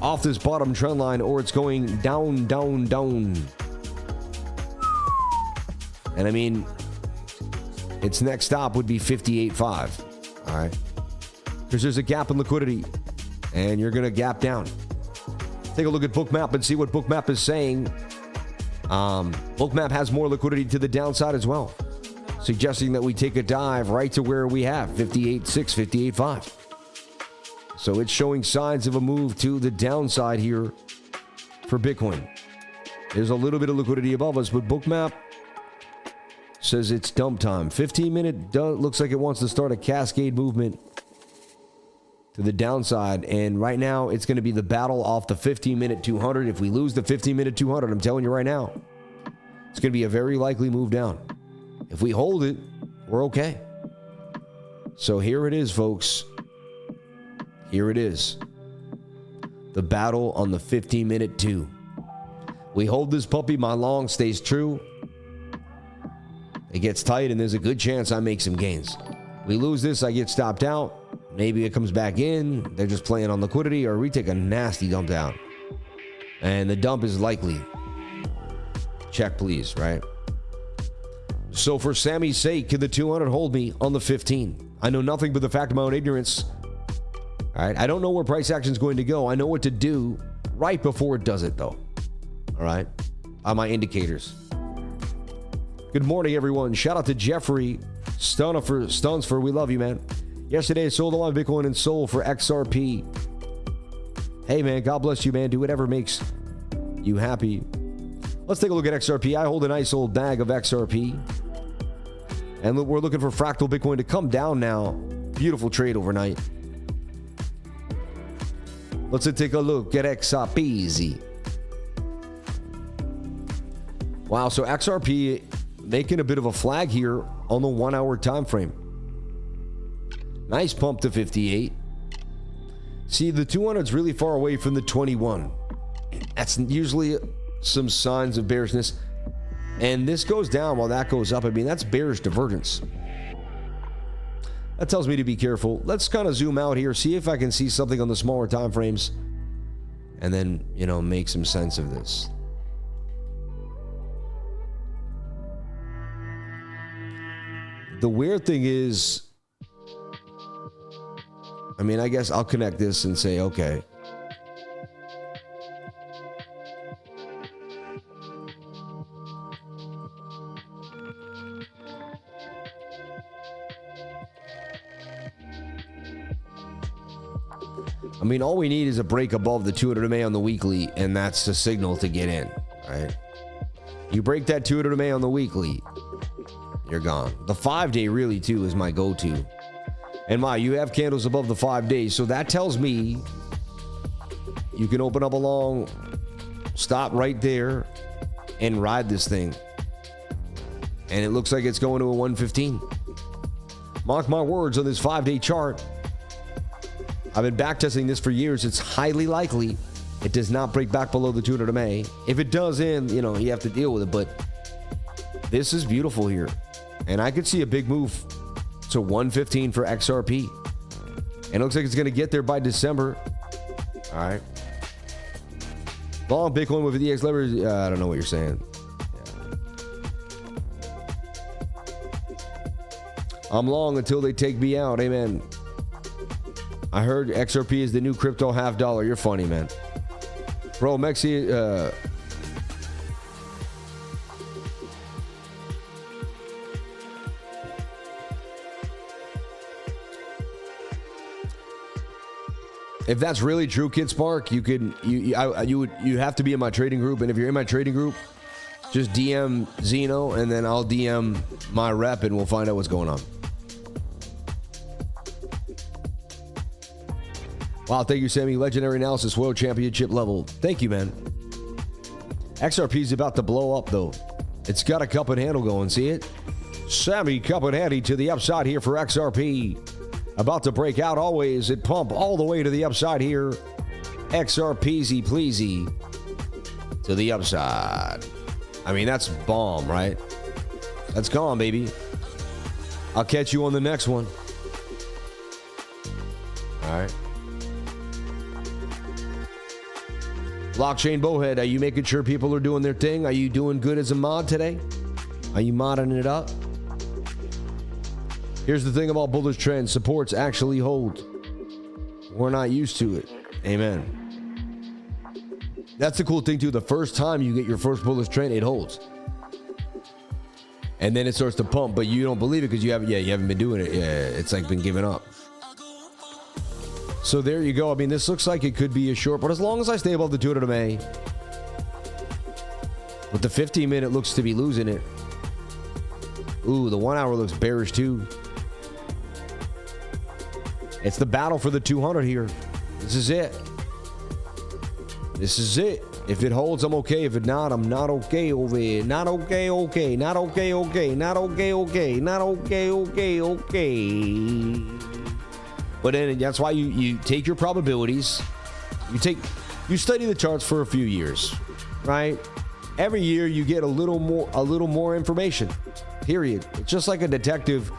off this bottom trend line, or it's going down, down, down. And I mean, its next stop would be 58.5. All right. Because there's a gap in liquidity, and you're going to gap down. Take a look at BOOKMAP and see what BOOKMAP is saying. BOOKMAP has more liquidity to the downside as well, suggesting that we take a dive right to where we have 58.6, 58.5. So it's showing signs of a move to the downside here for Bitcoin. There's a little bit of liquidity above us, but Bookmap says it's dump time. 15-minute looks like it wants to start a cascade movement to the downside. And right now, it's going to be the battle off the 15-minute 200. If we lose the 15-minute 200, I'm telling you right now, it's going to be a very likely move down. If we hold it, we're okay. So here it is, folks. Here it is. The battle on the 15-minute 2. We hold this puppy, my long stays true. It gets tight, and there's a good chance I make some gains. We lose this, I get stopped out. Maybe it comes back in. They're just playing on liquidity, or we take a nasty dump down. And the dump is likely. Check, please, right? So for Sammy's sake, can the 200 hold me on the 15? I know nothing but the fact of my own ignorance. All right, I don't know where price action is going to go. I know what to do right before it does it, though. All right, on my indicators. Good morning, everyone. Shout out to Jeffrey Stuns for we love you, man. Yesterday, I sold a lot of Bitcoin and sold for XRP. Hey, man, God bless you, man. Do whatever makes you happy. Let's take a look at XRP. I hold a nice old bag of XRP. And we're looking for fractal Bitcoin to come down now. Beautiful trade overnight. Let's take a look at XRP. Wow, so XRP making a bit of a flag here on the 1 hour time frame. Nice pump to 58. See, the 200 is really far away from the 21. That's usually some signs of bearishness. And this goes down while that goes up. I mean, that's bearish divergence. That tells me to be careful. Let's kind of zoom out here, see if I can see something on the smaller time frames, and then, you know, make some sense of this. The weird thing is, I mean, I guess I'll connect this and say, okay. I mean, all we need is a break above the 200 MA on the weekly, and that's the signal to get in, right? You break that 200 MA on the weekly, you're gone. The 5-day really, too, is my go-to. And you have candles above the 5 days, so that tells me you can open up a long, stop right there, and ride this thing. And it looks like it's going to a 115. Mark my words on this 5-day chart. I've been backtesting this for years. It's highly likely it does not break back below the 200 MA. If it does you know, you have to deal with it. But this is beautiful here. And I could see a big move to 115 for XRP. And it looks like it's going to get there by December. All right. Long Bitcoin with the EX leverage. I don't know what you're saying. Yeah. I'm long until they take me out. Amen. I heard XRP is the new crypto $50. You're funny, man. Bro, Mexi, if that's really true, Kid Spark, you have to be in my trading group, and if you're in my trading group, just DM Zeno, and then I'll DM my rep, and we'll find out what's going on. Wow, thank you, Sammy. Legendary analysis, world championship level. Thank you, man. XRP is about to blow up, though. It's got a cup and handle going. See it? Sammy cup and handy to the upside here for XRP. About to break out always. It pump all the way to the upside here. XRPeasy pleasy to the upside. I mean, that's bomb, right? That's gone, baby. I'll catch you on the next one. All right. Blockchain Bowhead, are you making sure people are doing their thing? Are you doing good as a mod today? Are you modding it up? Here's the thing about bullish trends. Supports actually hold. We're not used to it. Amen. That's the cool thing, too. The first time you get your first bullish trend, it holds. And then it starts to pump, but you don't believe it because you haven't been doing it. Yeah, it's like been giving up. So there you go. I mean, this looks like it could be a short, but as long as I stay above the 200 MA, with the 15-minute looks to be losing it. Ooh, the 1 hour looks bearish too. It's the battle for the 200 here. This is it. This is it. If it holds, I'm okay. If it not, I'm not okay over here. Not okay, okay. Not okay, okay. Not okay, okay. Not okay, okay, okay. But then that's why you take your probabilities. You study the charts for a few years, right? Every year you get a little more information. Period. It's just like a detective.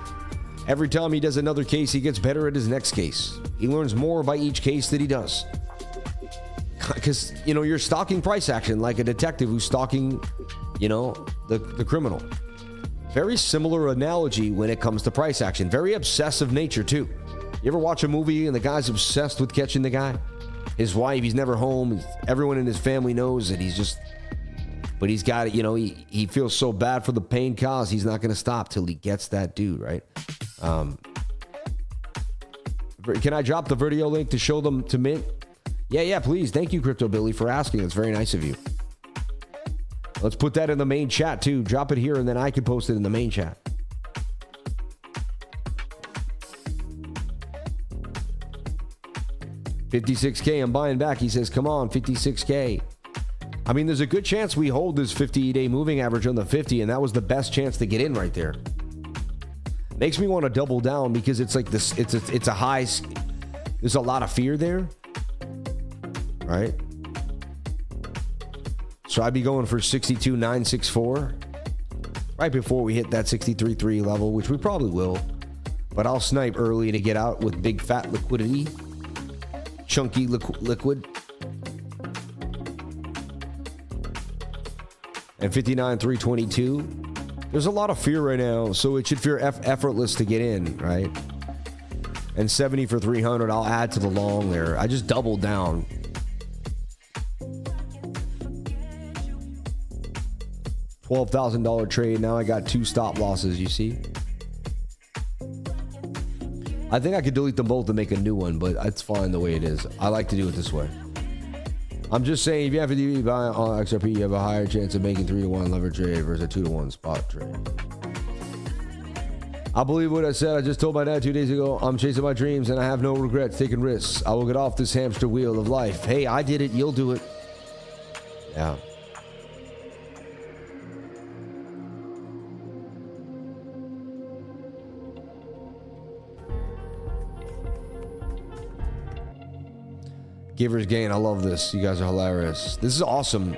Every time he does another case, he gets better at his next case. He learns more by each case that he does. Because, you're stalking price action like a detective who's stalking, the criminal. Very similar analogy when it comes to price action. Very obsessive nature, too. You ever watch a movie and the guy's obsessed with catching the guy? His wife, he's never home. Everyone in his family knows that but he's got it, he feels so bad for the pain caused, he's not going to stop till he gets that dude, right? Can I drop the video link to show them to Mint? Yeah, please. Thank you, Crypto Billy, for asking. It's very nice of you. Let's put that in the main chat, too. Drop it here, and then I can post it in the main chat. $56K, I'm buying back. He says, come on, $56K. I mean, there's a good chance we hold this 50-day moving average on the 50, and that was the best chance to get in right there. Makes me want to double down because it's like this. It's a high. There's a lot of fear there, right? So I'd be going for 62,964 right before we hit that 63.3 level, which we probably will. But I'll snipe early to get out with big fat liquidity, chunky liquid. And 59,322. There's a lot of fear right now, so it should feel effortless to get in, right? And 70 for 300, I'll add to the long there. I just doubled down. $12,000 trade. Now I got 2 stop losses, you see? I think I could delete them both to make a new one, but it's fine the way it is. I like to do it this way. I'm just saying, if you have to buy on XRP, you have a higher chance of making 3-to-1 lever trade versus a 2-to-1 spot trade. I believe what I said. I just told my dad 2 days ago, I'm chasing my dreams and I have no regrets taking risks. I will get off this hamster wheel of life. Hey, I did it. You'll do it. Yeah. Giver's Gain. I love this. You guys are hilarious. This is awesome.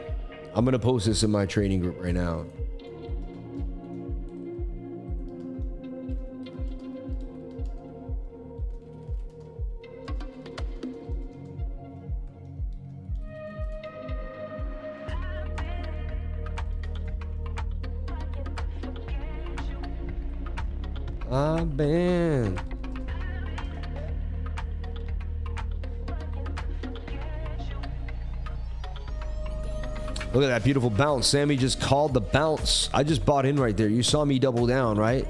I'm going to post this in my training group right now. I've been. Look at that beautiful bounce. Sammy just called the bounce. I just bought in right there. You saw me double down, right?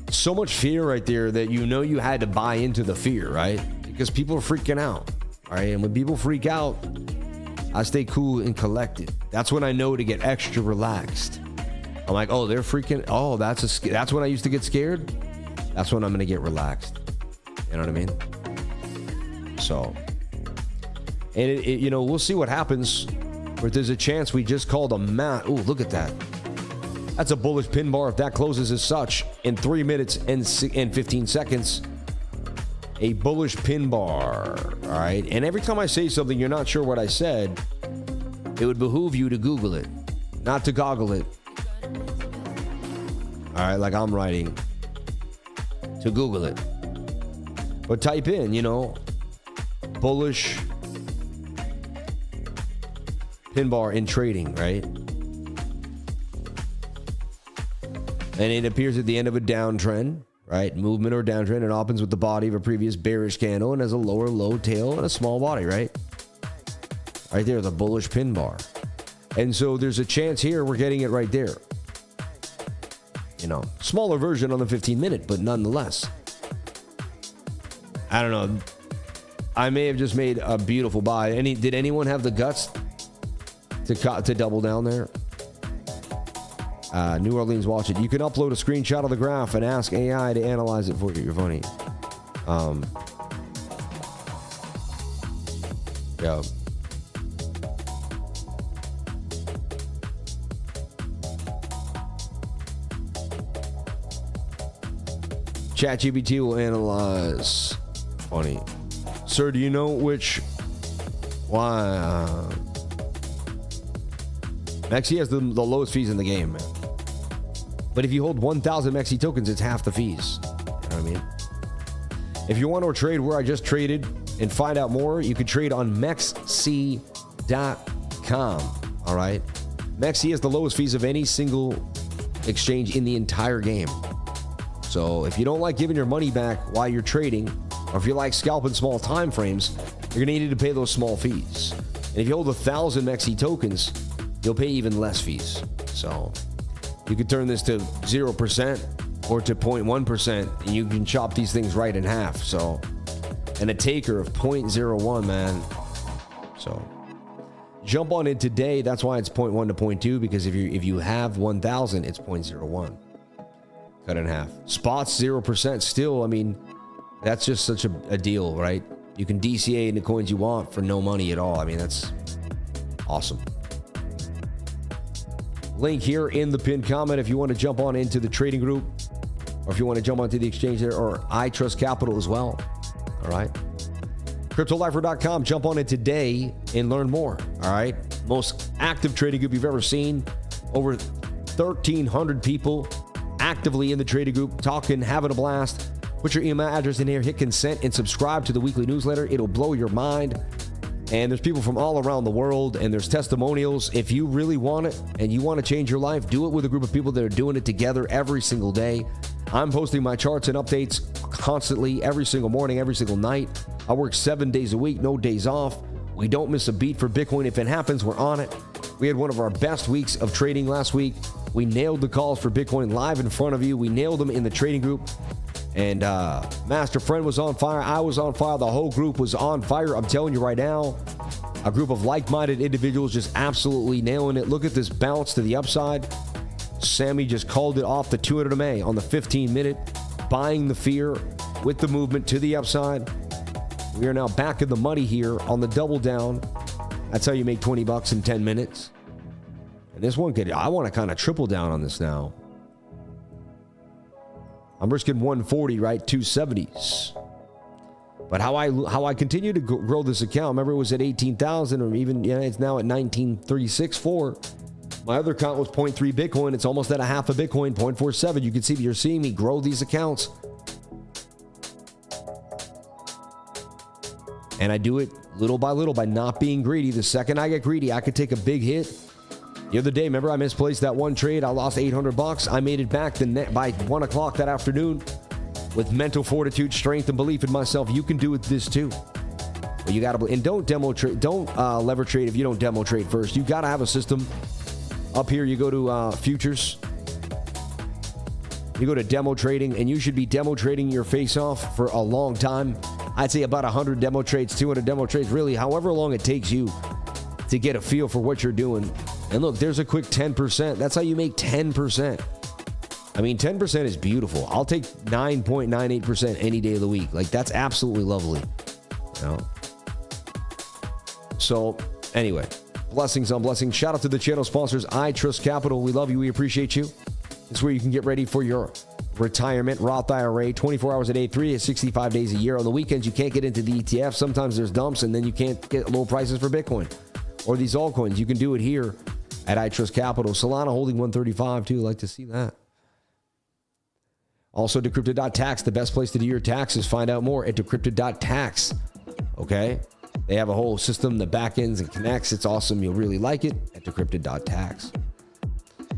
So much fear right there that you had to buy into the fear, right? Because people are freaking out, all right? And when people freak out, I stay cool and collected. That's when I know to get extra relaxed. I'm like, oh, they're freaking. Oh, that's when I used to get scared. That's when I'm gonna get relaxed. You know what I mean? So, and we'll see what happens. But there's a chance we just called a mat. Ooh, look at that. That's a bullish pin bar if that closes as such in 3 minutes and 15 seconds. A bullish pin bar. All right. And every time I say something you're not sure what I said, it would behoove you to Google it, not to goggle it. All right. Like I'm writing. To Google it. But type in, bullish pin bar in trading, right? And it appears at the end of a downtrend, right? Movement or downtrend. It opens with the body of a previous bearish candle and has a lower low tail and a small body, right? Right there, the bullish pin bar. And so there's a chance here we're getting it right there. Smaller version on the 15-minute, but nonetheless. I don't know. I may have just made a beautiful buy. Did anyone have the guts to double down there? New Orleans, watch it. You can upload a screenshot of the graph and ask AI to analyze it for you. You're funny. Yeah. ChatGPT will analyze. Funny. Sir, do you know which... Why? Mexi has the lowest fees in the game, man. But if you hold 1,000 Mexi tokens, it's half the fees. You know what I mean? If you want to trade where I just traded and find out more, you can trade on mexc.com. All right? Mexi has the lowest fees of any single exchange in the entire game. So if you don't like giving your money back while you're trading, or if you like scalping small time frames, you're going to need to pay those small fees. And if you hold 1,000 Mexi tokens, you'll pay even less fees. So you could turn this to 0% or to 0.1%, and you can chop these things right in half. So, and a taker of 0.01, man. So jump on it today. That's why it's 0.1 to 0.2, because if you have 1,000, it's 0.01. Cut in half. Spots 0% still. I mean, that's just such a deal, right? You can DCA in the coins you want for no money at all. I mean, that's awesome. Link here in the pinned comment if you want to jump on into the trading group, or if you want to jump onto the exchange there, or I Trust Capital as well. All right. CryptoLifer.com. Jump on it today and learn more. All right. Most active trading group you've ever seen. Over 1,300 people actively in the trading group, talking, having a blast. Put your email address in here, hit consent, and subscribe to the weekly newsletter. It'll blow your mind. And there's people from all around the world, and there's testimonials. If you really want it and you want to change your life, do it with a group of people that are doing it together every single day. I'm posting my charts and updates constantly, every single morning, every single night. I work 7 days a week, no days off. We don't miss a beat for Bitcoin. If it happens, we're on it. We had one of our best weeks of trading last week. We nailed the calls for Bitcoin live in front of you. We nailed them in the trading group. And Master Friend was on fire. I was on fire. The whole group was on fire. I'm telling you right now, a group of like-minded individuals just absolutely nailing it. Look at this bounce to the upside. Sammy just called it off the 200 MA on the 15-minute, buying the fear with the movement to the upside. We are now back in the money here on the double down. That's how you make $20 in 10 minutes. And this one I want to kind of triple down on this now. I'm risking 140, right? 270s. But how I continue to grow this account, remember it was at 18,000, or even, it's now at 1936.4. My other account was 0.3 Bitcoin. It's almost at a half a Bitcoin, 0.47. You can see that you're seeing me grow these accounts. And I do it little by little by not being greedy. The second I get greedy, I could take a big hit. The other day, remember I misplaced that one trade. I lost $800. I made it back by 1 o'clock that afternoon with mental fortitude, strength, and belief in myself. You can do it this too. But you got to, and don't demo trade, don't lever trade if you don't demo trade first. You got to have a system. Up here, you go to futures. You go to demo trading, and you should be demo trading your face off for a long time. I'd say about 100 demo trades, 200 demo trades, really, however long it takes you to get a feel for what you're doing. And look, there's a quick 10%. That's how you make 10%. I mean, 10% is beautiful. I'll take 9.98% any day of the week. Like, that's absolutely lovely. You know? So, anyway, blessings on blessings. Shout out to the channel sponsors, I Trust Capital. We love you. We appreciate you. This is where you can get ready for your retirement, Roth IRA, 24 hours a day, 365 days a year. On the weekends, you can't get into the ETF. Sometimes there's dumps, and then you can't get low prices for Bitcoin or these altcoins. You can do it here at I Trust Capital. Solana holding 135 too. Like to see that. Also, decrypted.tax, the best place to do your taxes. Find out more at decrypted.tax. Okay? They have a whole system that back ends and connects. It's awesome. You'll really like it at decrypted.tax.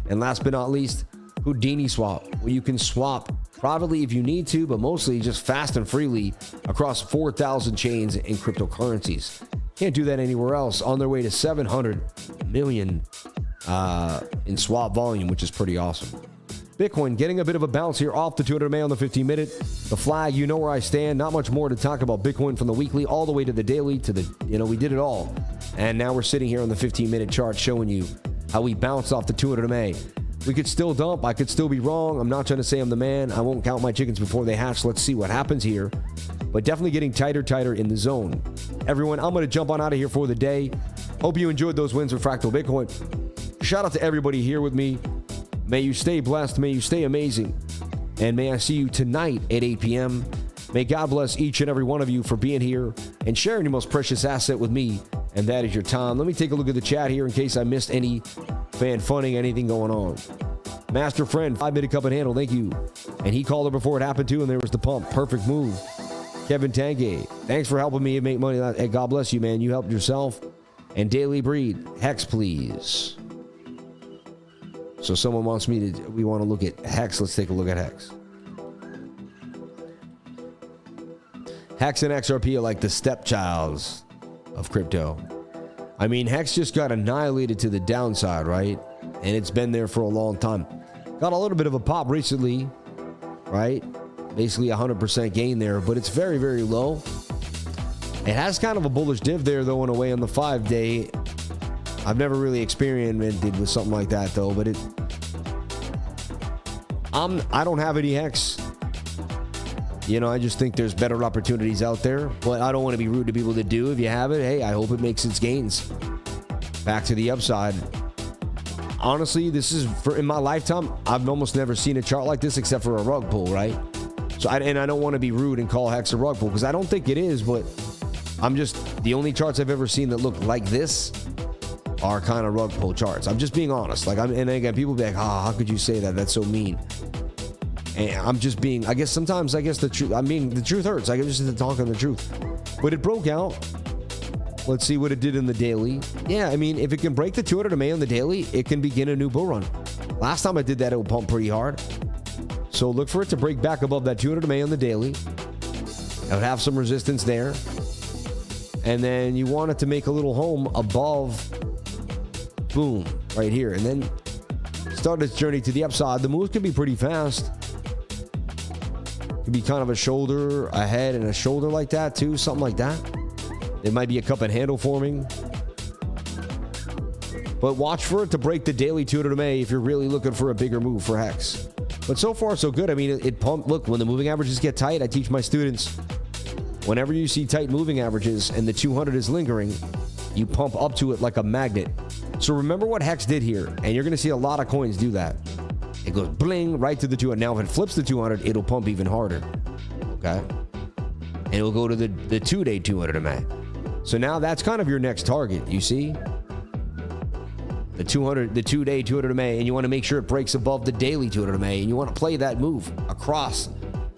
And last but not least, Houdini Swap, where you can swap privately if you need to, but mostly just fast and freely across 4,000 chains in cryptocurrencies. Can't do that anywhere else. On their way to 700 million in swap volume, which is pretty awesome. Bitcoin getting a bit of a bounce here off the 200 MA on the 15-minute. The flag, you know where I stand. Not much more to talk about Bitcoin from the weekly all the way to the daily to the, we did it all. And now we're sitting here on the 15-minute chart showing you how we bounced off the 200 MA. We could still dump. I could still be wrong. I'm not trying to say I'm the man. I won't count my chickens before they hatch. Let's see what happens here. But definitely getting tighter in the zone. Everyone, I'm going to jump on out of here for the day. Hope you enjoyed those wins with Fractal Bitcoin. Shout out to everybody here with me. May you stay blessed. May you stay amazing. And may I see you tonight at 8 p.m. May God bless each and every one of you for being here and sharing your most precious asset with me, and that is your time. Let me take a look at the chat here in case I missed any fan funning, anything going on. Master Friend, 5-minute cup and handle, thank you. And he called it before it happened too, and there was the pump. Perfect move. Kevin Tange, thanks for helping me make money. Hey, God bless you, man. You helped yourself. And Daily Breed, Hex, please. So someone wants me to, we want to look at Hex. Let's take a look at Hex. Hex and XRP are like the stepchilds of crypto. I mean, Hex just got annihilated to the downside, right? And it's been there for a long time. Got a little bit of a pop recently, right? Basically 100% gain there, but it's very, very low. It has kind of a bullish div there, though, in a way on the 5-day. I've never really experimented with something like that, though, but I don't have any Hex. I just think there's better opportunities out there, but I don't want to be rude to people that do. If you have it, hey, I hope it makes its gains back to the upside. Honestly, this is in my lifetime, I've almost never seen a chart like this except for a rug pull, right? So I don't want to be rude and call Hex a rug pull because I don't think it is, but I'm just, the only charts I've ever seen that look like this are kind of rug pull charts. I'm just being honest. And again, people be like, how could you say that? That's so mean. And I'm just being, I guess sometimes, the truth, the truth hurts. I guess just talking the truth. But it broke out. Let's see what it did in the daily. Yeah, if it can break the 200 MA on the daily, it can begin a new bull run. Last time I did that, it would pump pretty hard. So look for it to break back above that 200 MA on the daily. I would have some resistance there. And then you want it to make a little home above, boom, right here. And then start its journey to the upside. The moves can be pretty fast. Could be kind of a shoulder, a head, and a shoulder like that too, something like that. There might be a cup and handle forming. But watch for it to break the daily 200 MA if you're really looking for a bigger move for Hex. But so far, so good. It pumped. Look, when the moving averages get tight, I teach my students, whenever you see tight moving averages and the 200 is lingering, you pump up to it like a magnet. So remember what Hex did here, and you're going to see a lot of coins do that. It goes bling right to the 200. Now, if it flips the 200, it'll pump even harder. Okay? And it'll go to the 2-day 200 MA. So now that's kind of your next target, you see? The 2-day 200 MA, and you want to make sure it breaks above the daily 200 MA, and you want to play that move across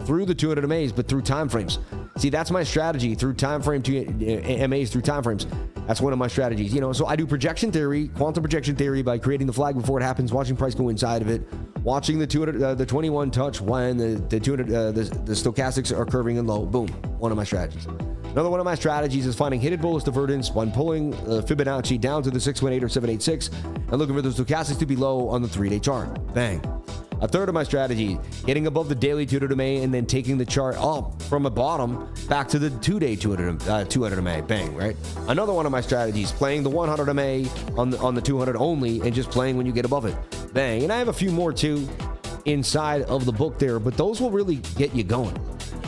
through the 200 MAs, but through time frames. See, that's my strategy through time frame to MAs through time frames. That's one of my strategies. So I do projection theory, quantum projection theory by creating the flag before it happens, watching price go inside of it, watching the 200, the 21 touch when the 200, the stochastics are curving in low. Boom, one of my strategies. Another one of my strategies is finding hidden bullish divergence when pulling Fibonacci down to the 618 or 786 and looking for the stochastics to be low on the 3-day chart. Bang. A third of my strategy, getting above the daily 200 MA and then taking the chart up from a bottom back to the 2-day 200 MA. Bang, right? Another one of my strategies, playing the 100 MA on the 200 only and just playing when you get above it. Bang. And I have a few more too inside of the book there, but those will really get you going.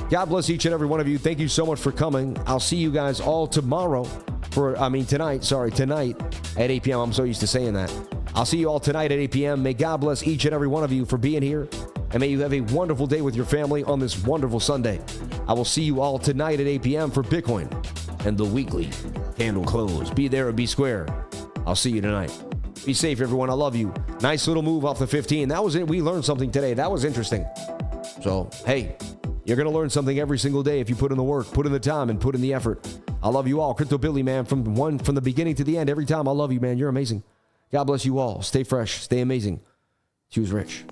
God bless each and every one of you. Thank you so much for coming. I'll see you guys all tonight at 8 p.m. I'm so used to saying that. I'll see you all tonight at 8 p.m. May God bless each and every one of you for being here. And may you have a wonderful day with your family on this wonderful Sunday. I will see you all tonight at 8 p.m. for Bitcoin and the weekly candle close. Be there and be square. I'll see you tonight. Be safe, everyone. I love you. Nice little move off the 15. That was it. We learned something today. That was interesting. So, hey, you're going to learn something every single day if you put in the work, put in the time, and put in the effort. I love you all. Crypto Billy, man, from the beginning to the end. Every time, I love you, man. You're amazing. God bless you all. Stay fresh. Stay amazing. Choose rich.